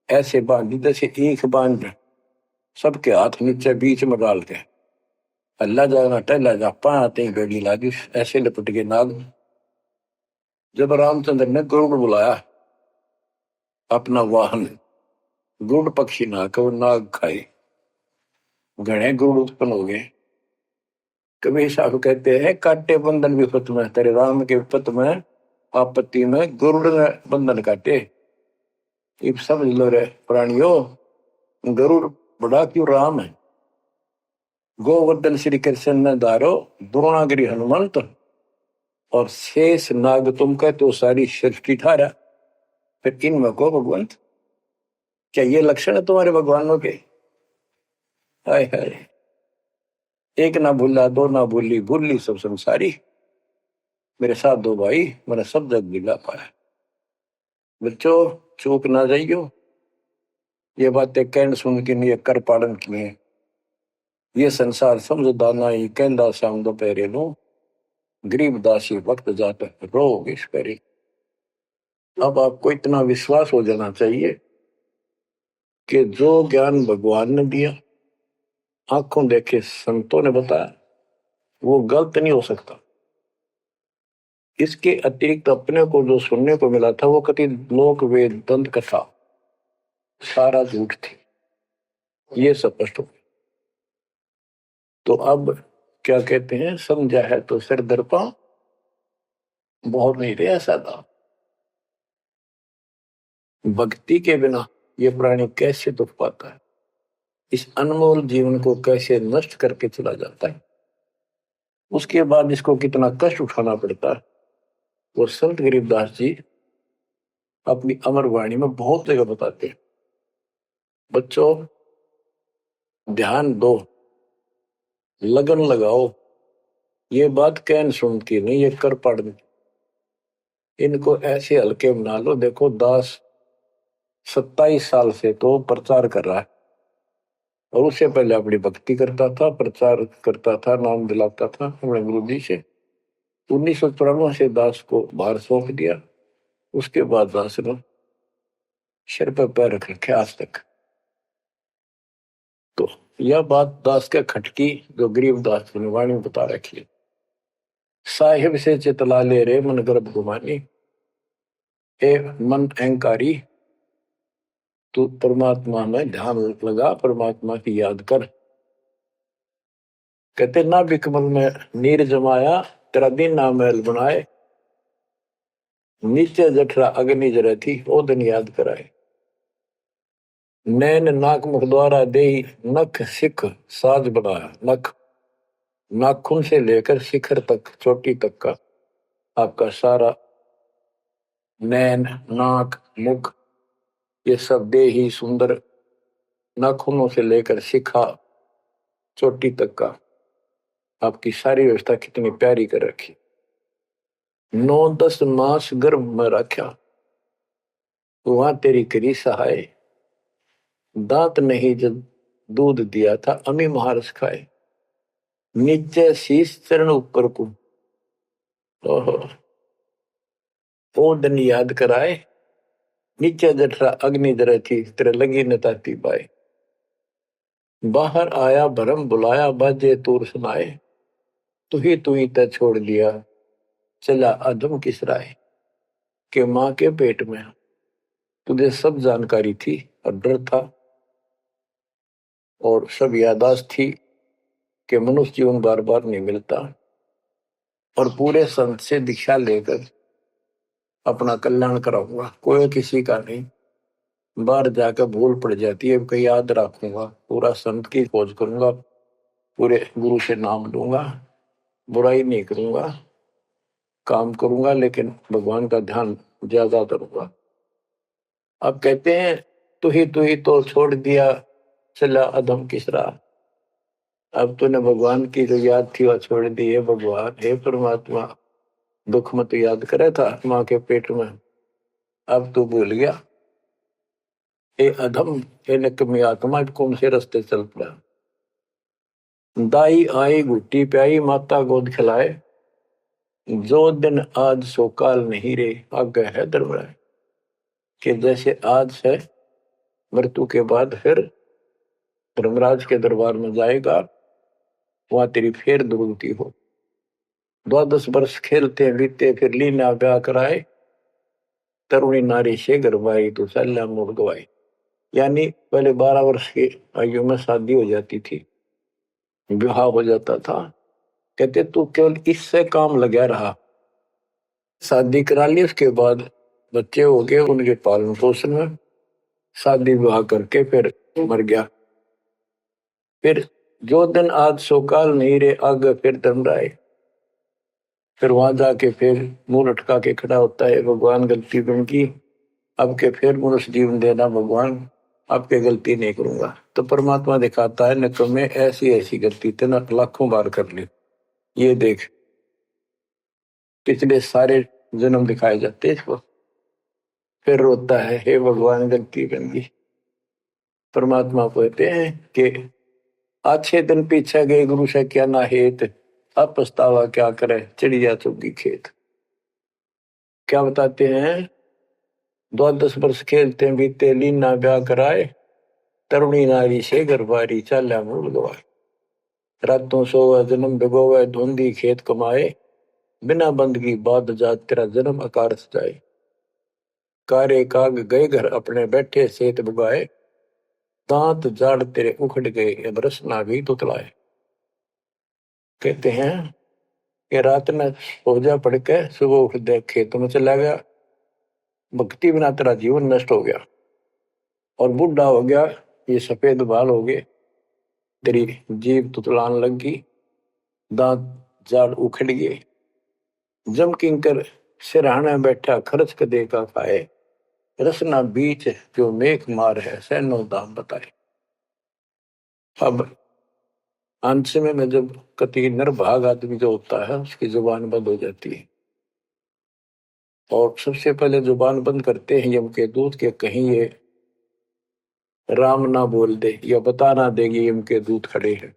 [SPEAKER 1] ऐसे बांधी जैसे एक बांध, सबके हाथ नीचे बीच में डाल के अल्लाह जाना टहला जा पाते ही बेड़ी लागी, ऐसे लपट के नाग। जब रामचंद्र ने गरुड़ बुलाया अपना वाहन, गरुड़ पक्षी ना को नाग खाए, घने गरुड़ उत्पन्न हो गए। कबीर साहब कहते हैं, काटे बंधन विपत में, तेरे राम के विपत में आपत्ति में गरुड़ ने बंधन काटे। इब समझ लो रे प्राणियों, गरुड़ बड़ा क्यों राम है। गोवर्धन श्री कृष्ण ने धारो, द्रोणागिरी हनुमंत, और शेष नाग तुम कहते हो सारी सृष्टि ठारा, फिर इनमें को भगवंत। क्या ये लक्षण है तुम्हारे भगवानों के? हाय हाय, एक ना भूला दो ना भूली, भूली सब संसारी, मेरे साथ दो भाई मैंने सब जग दिला पाया। बच्चों, चूक ना जाइयो, ये बातें कहन सुन के नहीं कर पालन किए। ये संसार समझदा नहीं, कहंदा शाम दोपहरे नो, गरीब दासी वक्त जाता रो इस परी। अब आपको इतना विश्वास हो जाना चाहिए कि जो ज्ञान भगवान ने दिया, आंखों देखे संतों ने बताया, वो गलत नहीं हो सकता। इसके अतिरिक्त अपने को जो सुनने को मिला था वो कति लोक वेद दंत कथा सारा झूठ थी, ये स्पष्ट हो। तो अब क्या कहते हैं, समझा है तो सिर दर्पा, बहुत नहीं रहा सादा। भक्ति के बिना ये प्राणी कैसे दुख पाता है, इस अनमोल जीवन को कैसे नष्ट करके चला जाता है, उसके बाद इसको कितना कष्ट उठाना पड़ता है, वो संत गरीबदास जी अपनी अमर वाणी में बहुत जगह बताते हैं। बच्चों, ध्यान दो, लगन लगाओ, ये बात कहन सुन की नहीं, ये कर पढ़। इनको ऐसे हल्के बना लो। देखो, दास 27 साल से तो प्रचार कर रहा है, और उससे पहले अपनी भक्ति करता था, प्रचार करता था, नाम दिलाता था अपने गुरु जी से। 1994 से दास को भार सौंप दिया, उसके बाद दास ने सिर पर पैर रख रखे आज तक। तो यह बात दास के खटकी जो गरीब दास की वाणी में बता रखी है। साहिब से चितला ले रे मन गर्भ गुमानी, ए मन अहंकारी तू परमात्मा में ध्यान लगा, परमात्मा की याद कर। कहते ना बिकमल में नीर जमाया, तेरा दिन ना महल बनाए, नीचे जठरा अग्नि जरे थी ओ दिन याद कराए। नैन नाक मुख द्वारा दे नख सिख साज बनाया, नख नाखून से लेकर शिखर तक चोटी तक का आपका सारा नैन नाक मुख ये सब दे ही सुंदर, नाखूनों से लेकर शिखा चोटी तक का आपकी सारी व्यवस्था कितनी प्यारी कर रखी। 9-10 मास गर्भ में रखा, वहां तेरी करी सहाय, दांत नहीं जब दूध दिया था अमी महारस खाए, नीचे शीश चरण ऊपर को ओहो ओ दिन याद कराए, नीचे जठरा अग्नि जरे थी तेरे लगी न ताती बाई। बाहर आया भरम बुलाया बाजे तूर सुनाए, तू ही तय छोड़ दिया चला अधम किस राय। के माँ के पेट में तुझे सब जानकारी थी और डर था और सब यादाश्त थी कि मनुष्य जीवन बार बार नहीं मिलता, और पूरे संत से दीक्षा लेकर अपना कल्याण कराऊंगा, कोई किसी का नहीं। बाहर जाकर भूल पड़ जाती है, कहीं याद रखूंगा, पूरा संत की खोज करूंगा, पूरे गुरु से नाम लूंगा, बुराई नहीं करूंगा, काम करूंगा लेकिन भगवान का ध्यान ज्यादा करूंगा। अब कहते हैं तू ही तो छोड़ दिया चला अधम किस राह। अब तूने भगवान की जो याद थी वह छोड़ दी है। भगवान हे परमात्मा, दुख मत याद करे था माँ के पेट में, अब तू भूल गया। हे अधम, हे निकम्मी आत्मा, कौन से रास्ते चल पड़ा। दाई आई घुट्टी प्याई माता गोद खिलाए, जो दिन आज सो काल नहीं रे आगे है दरबार। कि जैसे आज है मृत्यु के बाद फिर धर्मराज के दरबार में जाएगा, वहां तेरी फिर दुर्गति हो। 12 वर्ष खेलते बीते फिर लीना ब्याह कराए, तरुणी नारी से गरबाई तो सल्ला मोड़ गवाई। यानी पहले 12 वर्ष की आयु में शादी हो जाती थी, विवाह हो जाता था। कहते तू केवल इससे काम लगा रहा, शादी करा ली, उसके बाद बच्चे हो गए, उनके पालन पोषण में शादी विवाह करके फिर मर गया। फिर जो दिन आज सोकाल नहीं रे आगे फिर दम राय। फिर वहां जाके फिर मुंह लटका के खड़ा होता है, भगवान गलती बन की, अब के फिर मनुष्य जीवन देना भगवान, अब के गलती नहीं करूंगा। तो परमात्मा दिखाता है न तुम्हें ऐसी ऐसी गलती तेना लाखों बार कर ली, ये देख पिछले सारे जन्म दिखाए जाते इसको। फिर रोता है हे भगवान गलती बन गई। परमात्मा कहते हैं कि अच्छे दिन पीछे गए गुरु से क्या ना हेत, अब पछतावा क्या करे चिड़िया चुगी खेत। क्या बताते हैं 12 वर्ष खेलते बीते लीना ब्याह कराए, तरुणी नारी से गरबारी चाल्या मूल गवाए। रातों सोवे जन्म भिगोवे धुंधी खेत कमाए, बिना बंदगी बाद जात तेरा जन्म आकार सजाए। कारे काग गए घर अपने बैठे सेत बुगाए, दांत जाड़ तेरे उखड़ गए बरस ना भी तुतलाए। कहते हैं कि रात में सोजा पड़ के सुबह उठ दे खेतों में चला गया, भक्ति बिना तेरा जीवन नष्ट हो गया और बूढ़ा हो गया, ये सफेद बाल हो गए, तेरी जीभ तुतलान लगी, दांत जाड़ उखड़ गए। जम किंकर सिरहाना बैठा खर्च कदे का खाए, रसना बीच जो मेघ मार है सैनो दाम बताए। अब अंत में जब कति निर्भाग आदमी जो होता है उसकी जुबान बंद हो जाती है, और सबसे पहले जुबान बंद करते हैं यम के दूत के कहीं ये राम ना बोल दे या बता ना देगी यम के दूत खड़े हैं,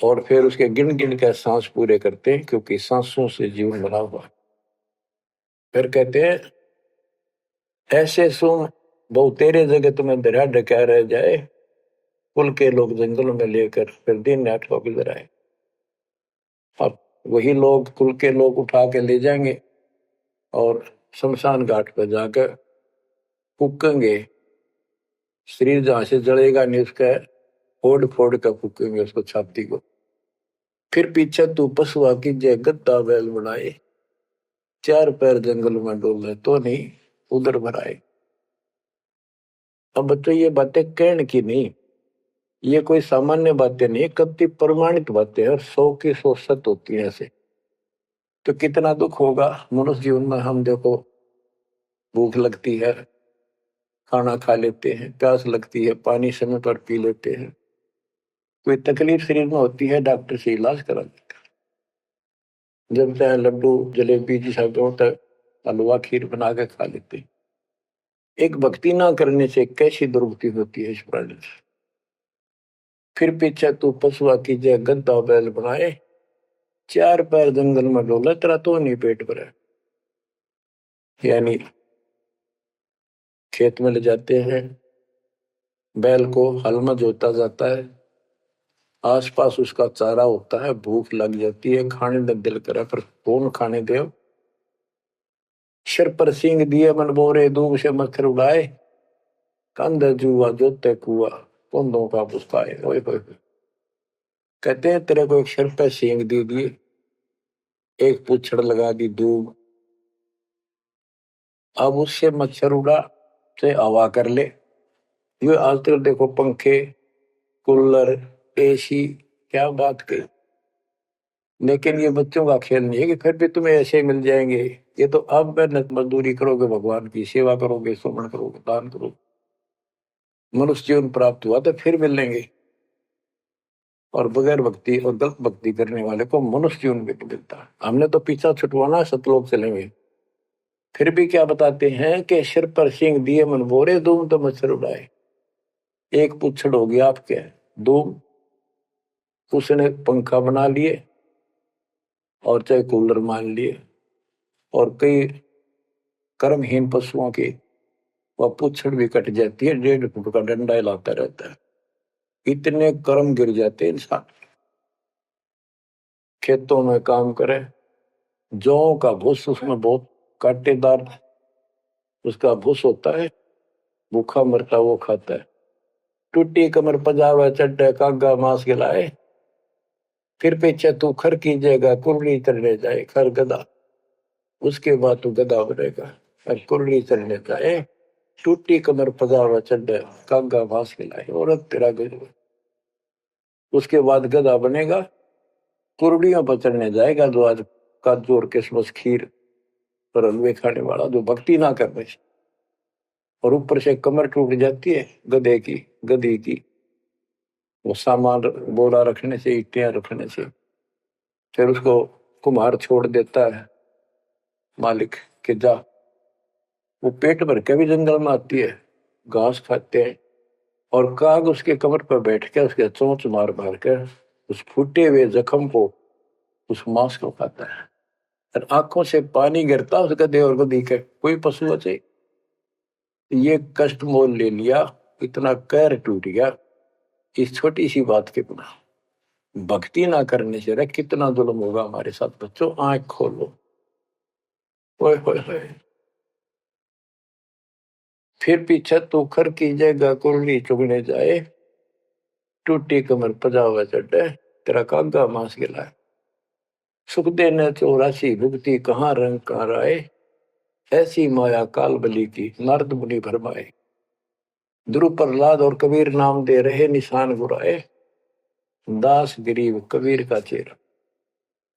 [SPEAKER 1] और फिर उसके गिन गिन के सांस पूरे करते हैं क्योंकि सांसों से जीवन बना हुआ। फिर कहते हैं ऐसे सुन बहु तेरे जगह तुम्हें दरिया ढका रह जाए, कुल के लोग जंगलों में लेकर फिर दिन रात को गुजर आए। अब वही लोग कुल के लोग उठा के ले जाएंगे और शमशान घाट पर जाकर फूकेंगे। शरीर जहां से जलेगा नहीं उसका फोड़ फोड़ कर फूकेंगे उसको, छाती को। फिर पीछे तू पशुआ की जय गद्दा बैल बनाए, चार पैर जंगल में डोले तो नहीं उधर भराए। अब बच्चों ये बातें कहने की नहीं, ये कोई सामान्य बातें नहीं, कति प्रमाणित बातें हैं और 100 की 100 सत्य होती है ऐसे। तो कितना दुख होगा मनुष्य जीवन में। हम देखो भूख लगती है खाना खा लेते हैं, प्यास लगती है पानी समय पर पी लेते हैं, कोई तकलीफ शरीर में होती है डॉक्टर से इलाज करा देते हैं, जब चाहे लड्डू जलेबी जी सब होता है हलवा खीर बना के खा लेते हैं। एक भक्ति ना करने से कैसी दुर्गति होती है इस प्राणी से। फिर पीछे तू पशुआ की जय गद्दा बैल बनाए, चार पैर जंगल में डोला तेरा तो नहीं पेट भरा। यानी खेत में ले जाते हैं, बैल को हल में जोता जाता है, आसपास उसका चारा होता है, भूख लग जाती है, खाने का दिल करे पर कौन खाने दे। सिर पर सींग दिए मन बोरे दूब से मच्छर उड़ाए, कंध जुआ जोते कुआ कुंदों का पुस्ताए। ओए होए होए। कहते हैं तेरे को एक सिर पर सींग दे दिए, एक पूछड़ लगा दी दूब, अब उससे मच्छर उड़ा से हवा कर ले। ये आज तक देखो पंखे कूलर एसी क्या बात कही, लेकिन ये बच्चों का खेल नहीं है कि फिर भी तुम्हें ऐसे मिल जाएंगे। ये तो अब मेहनत मजदूरी करोगे, भगवान की सेवा करोगे, सुमन करोगे, दान करोगे, मनुष्य जीवन प्राप्त हुआ तो फिर मिलेंगे। और बगैर भक्ति और गलत भक्ति करने वाले को मनुष्य जीवन भी नहीं मिलता। हमने तो पीछा छुटवाना सतलोक चलेंगे, फिर भी क्या बताते हैं कि सिर पर सिंह दिए मन बोरे दूम तो मच्छर उड़ाए। एक पुच्छड़ हो गया आपके दूम, उसने पंखा बना लिए और चाहे कूलर मान लिए, और कई कर्महीन पशुओं की वह पुच्छड़ भी कट जाती है, 1.5 फुट का डंडा हिलाता रहता है। इतने कर्म गिर जाते हैं इंसान। खेतों में काम करे, जौ का भूस उसमें बहुत कांटेदार उसका भूस होता है, भूखा मरता वो खाता है। टूटी कमर पजावा चड्डे कागा मांस खिलाए, फिर पीछे तू खर कीजिएगा कुरली चढ़ने जाए। खर गधा, उसके बाद तू गधा बनेगा और कुरली चढ़ने जाए। टूटी कमर पजावा चड्डे कागा मांस खिलाए, औरत तेरा गजब। उसके बाद गधा बनेगा, कुरड़ियों पर चढ़ने जाएगा, जो आज काजू और किशमिश खीर और हलवे खाने वाला, जो भक्ति ना करने से। और ऊपर से कमर टूट जाती है गधे की गधी की, वो सामान बोरा रखने से, ईटियां रखने से। फिर उसको कुम्हार छोड़ देता है मालिक के जा, वो पेट भर के भी जंगल में आती है, घास खाते हैं। और काग उसके कमर पर बैठ के उसके चोंच मार मार कर उस फूटे हुए जख्म को, उस मांस को खाता है। और आंखों से पानी गिरता उस गधे और गधी के, कोई पशु बचे। ये कष्ट मोल ले लिया, इतना कहर टूट गया इस छोटी सी बात के बिना। भक्ति ना करने से रे कितना जुल्म होगा हमारे साथ। बच्चों आंख खोलो। ओए होए होए। फिर पीछे तू खर कीजिएगा कुरली चुगने जाए, टूटी कमर पजावा चढ़े तेरा कागा मांस गिलाए। सुख देने 84 भुगती कहाँ रंग कहाँ राय, ऐसी माया काल बली की नारद मुनि भरमाए। ध्रुव प्रहलाद और कबीर नाम दे रहे निशान गुराए, दास गरीब कबीर का चेहरा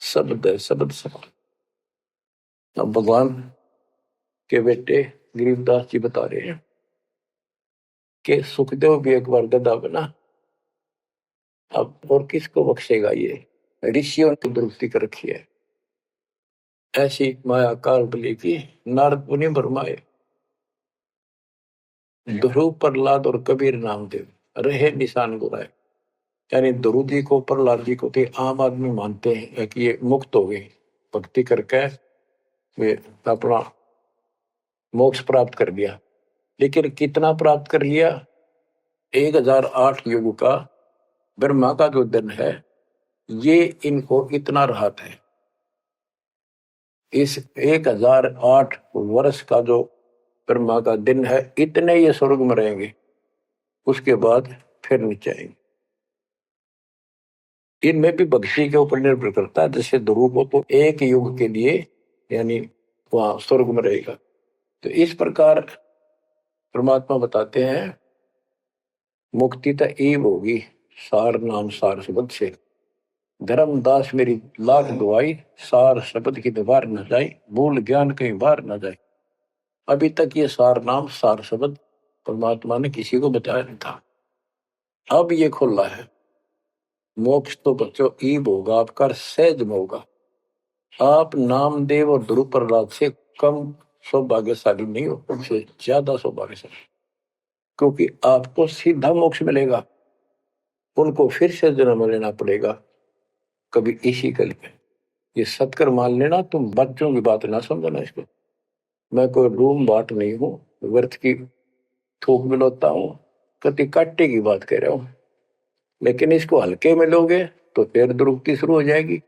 [SPEAKER 1] शब्द है शब्द समान। अब भगवान के बेटे गरीबदास जी बता रहे हैं कि सुखदेव भी एक बार गधा बना, अब और किसको बख्शेगा। ये ऋषियों ने दुरुस्ती कर रखी है, ऐसी माया काल बली की नारद मुनि भरमाए। ध्रुव प्रहलाद और कबीर नामदेव रहे निशान गुराए। यानी ध्रुव जी को प्रहलाद जी को थे आम आदमी मानते हैं कि ये मुक्त हो गए, भक्ति करके वे अपना मोक्ष प्राप्त कर लिया। लेकिन कितना प्राप्त कर लिया? 1008 युग का ब्रह्मा का जो दिन है, ये इनको इतना राहत है। इस 1008 वर्ष का जो ब्रह्मा का दिन है, इतने ये स्वर्ग में रहेंगे, उसके बाद फिर नीचे आएंगे। इनमें भी भक्ति के ऊपर निर्भर करता है। जैसे ध्रुव को तो एक युग के लिए यानी वहां स्वर्ग में रहेगा। तो इस प्रकार परमात्मा बताते हैं मुक्ति तो ईव होगी सार नाम सार शब्द से। धर्मदास मेरी लाख दुआई, सार शब्द की दीवार न जाए, भूल ज्ञान कहीं बाहर न जाए। अभी तक ये सार नाम सार शब्द परमात्मा ने किसी को बताया नहीं था, अब ये खुला है। मोक्ष तो बच्चों ईब होगा आपका, सहज में होगा। आप नामदेव और ध्रुव प्रहलाद से कम सौभाग्यशाली नहीं हो, उनसे ज्यादा सौभाग्यशाली, क्योंकि आपको सीधा मोक्ष मिलेगा। उनको फिर से जन्म लेना पड़ेगा कभी इसी कल में। ये सत्कर मान लेना, तुम बच्चों की बात ना समझना इसको। मैं कोई रूम बाट नहीं हूं, व्यर्थ की थूक मिलोता हूं, कति काटे की बात कह रहा हूं। लेकिन इसको हल्के में लोगे तो फिर दुरुक्ति शुरू हो जाएगी,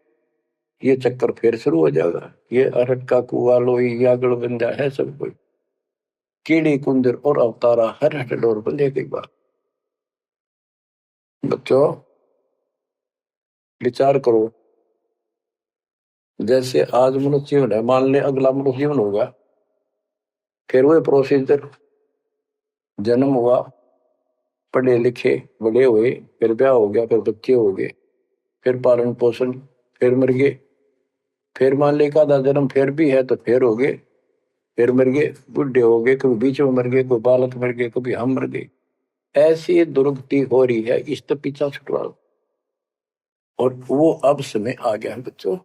[SPEAKER 1] ये चक्कर फिर शुरू हो जाएगा। ये अरट का कुआ लोई यागड़ बंदा है सब कोई, कीड़ी कुंदर और अवतारा हर हट डोर बंदे की बात। बच्चों विचार करो, जैसे आज मनुष्य जीवन है, मान ले अगला मनुष्य जीवन होगा, फिर वही प्रोसीजर, जन्म हुआ, पढ़े लिखे बड़े हुए, फिर ब्याह हो गया, फिर बच्चे हो गए, फिर पालन पोषण, फिर मर गए, फिर मान ले का जन्म फिर भी है तो फिर हो गए, फिर मर गए, बुढ़े हो गए, कभी बीच में मर गए, कोई बालक मर गए, कभी हम मर गए। ऐसी दुर्गति हो रही है, इस तो पीछा छुटवाओ। और वो अब समय आ गया है बच्चों,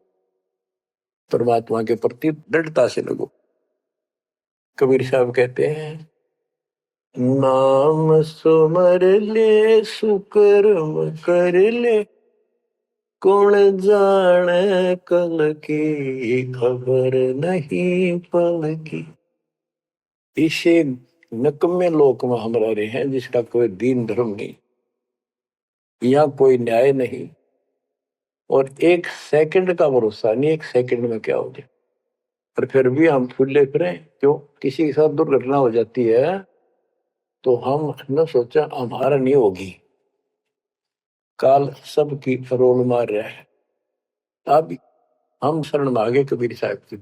[SPEAKER 1] परमात्मा के प्रति दृढ़ता से लगो। कबीर साहब कहते हैं, नाम सुमर ले सुकर्म कर ले, कौन जाने कल की खबर नहीं पल की। इसे नकम्मे लोक में हम रह रहे हैं, जिसका कोई दीन धर्म नहीं, यहाँ कोई न्याय नहीं, और एक सेकंड का भरोसा नहीं, एक सेकंड में क्या हो जाए। और फिर भी हम फूले फिरें, क्यों? किसी के साथ दुर्घटना हो जाती है तो हम न सोचा हमारा नहीं होगी, काल सबकी रोल मार रहा है। अब हम शरण मांगे कबीर साहब की।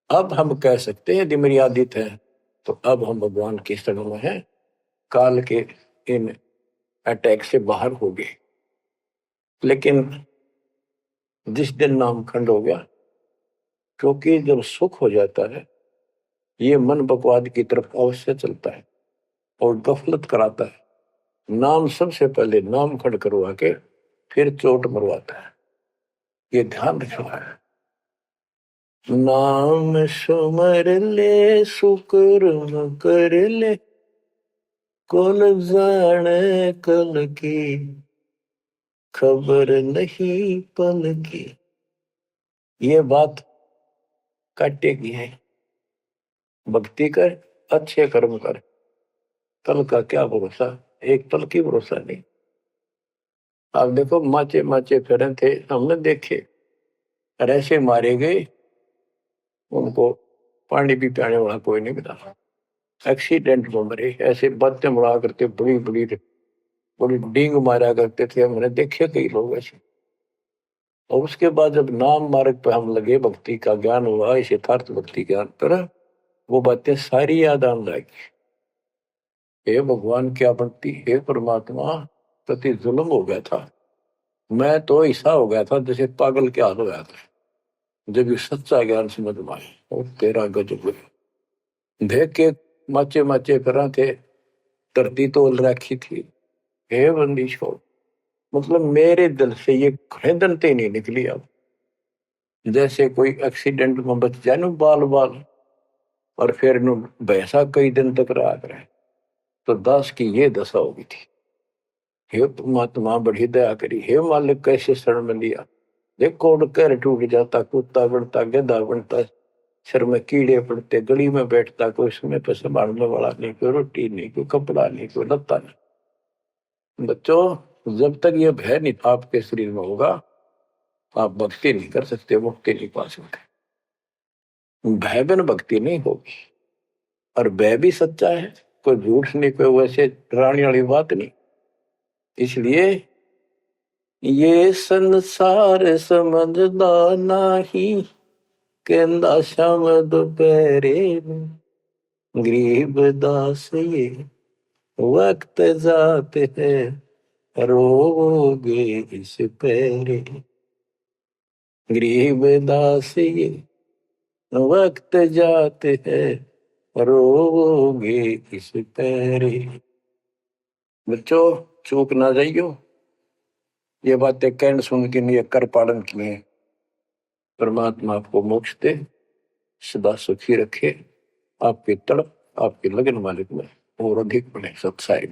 [SPEAKER 1] अब हम कह सकते हैं यदि मेरी आदित है, तो अब हम भगवान की शरण में हैं, काल के इन अटैक से बाहर हो गए। लेकिन जिस दिन नाम खंड हो गया, क्योंकि जब सुख हो जाता है, ये मन बकवाद की तरफ अवश्य चलता है और गफलत कराता है। नाम सबसे पहले नाम खंड करवा के फिर चोट मरवाता है, ये ध्यान रखना है। नाम सुमर ले सुकर्म कर ले, कौन जाने कल की खबर नहीं पल की। ये बात काटेगी है। भक्ति कर, अच्छे कर्म कर, कल का क्या भरोसा, एक पल की भरोसा नहीं। आप देखो माचे माचे फिरे थे, हमने देखे, और ऐसे मारे गए, उनको पानी भी पियाने वाला कोई नहीं मिला, एक्सीडेंट में मरे। ऐसे बातें उड़ा करते, बड़ी बड़ी बड़ी डींग मारा करते थे, हमने देखे कई लोग ऐसे। और उसके बाद जब नाम मार्ग पे हम लगे, भक्ति का ज्ञान हुआ, इस यथार्थ भक्ति ज्ञान पर, वो बातें सारी याद आने लगी। हे भगवान क्या भक्ति, हे परमात्मा, प्रति जुल्म हो गया था। मैं तो ऐसा हो गया था जैसे पागल के हाल हो गया था, जब ये सच्चा ज्ञान समझ में आए। और तेरा गजब देख के माचे माचे करा थे, धरती तोल रखी थी। हे बंदिश हो, मतलब मेरे दिल से ये खरीदनते नहीं निकली। अब जैसे कोई एक्सीडेंट में बच जाए ना बाल बाल, और फिर भैंसा कई दिन तक रहा करे, तो दास की ये दशा होगी थी। हे परमात्मा बड़ी दया करी, हे मालिक कैसे शरण में लिया। देखो कर टूट जाता, कुत्ता बनता, गधा बनता, सिर में कीड़े पड़ते, गली में बैठता, कोई समय पर संभालने वाला नहीं, कोई रोटी नहीं, कोई कपड़ा नहीं, कोई लत्ता नहीं। बच्चों, जब तक ये भय नहीं आपके शरीर में होगा, आप भक्ति नहीं कर सकते, मुक्ति नहीं पा सकते। भय बिन भक्ति नहीं होगी। और भय भी सच्चा है, कोई झूठ नहीं, कोई वैसे डराने वाली बात नहीं। इसलिए ये संसार समझदा नहीं, कहंदा शाम दोपहरे गरीब दास ये वक्त जाते है, रोगे इस पैरे। गरीब दास ये वक्त जाते है, रोगे इस पैरे। बच्चों, चूक ना जाइयो, ये बातें कहन सुन के नहीं कर पालन किए। परमात्मा आपको मोक्ष दे, सदा सुखी रखे, आपकी तड़प आपके लगन मालिक में और अधिक बने सत्साई।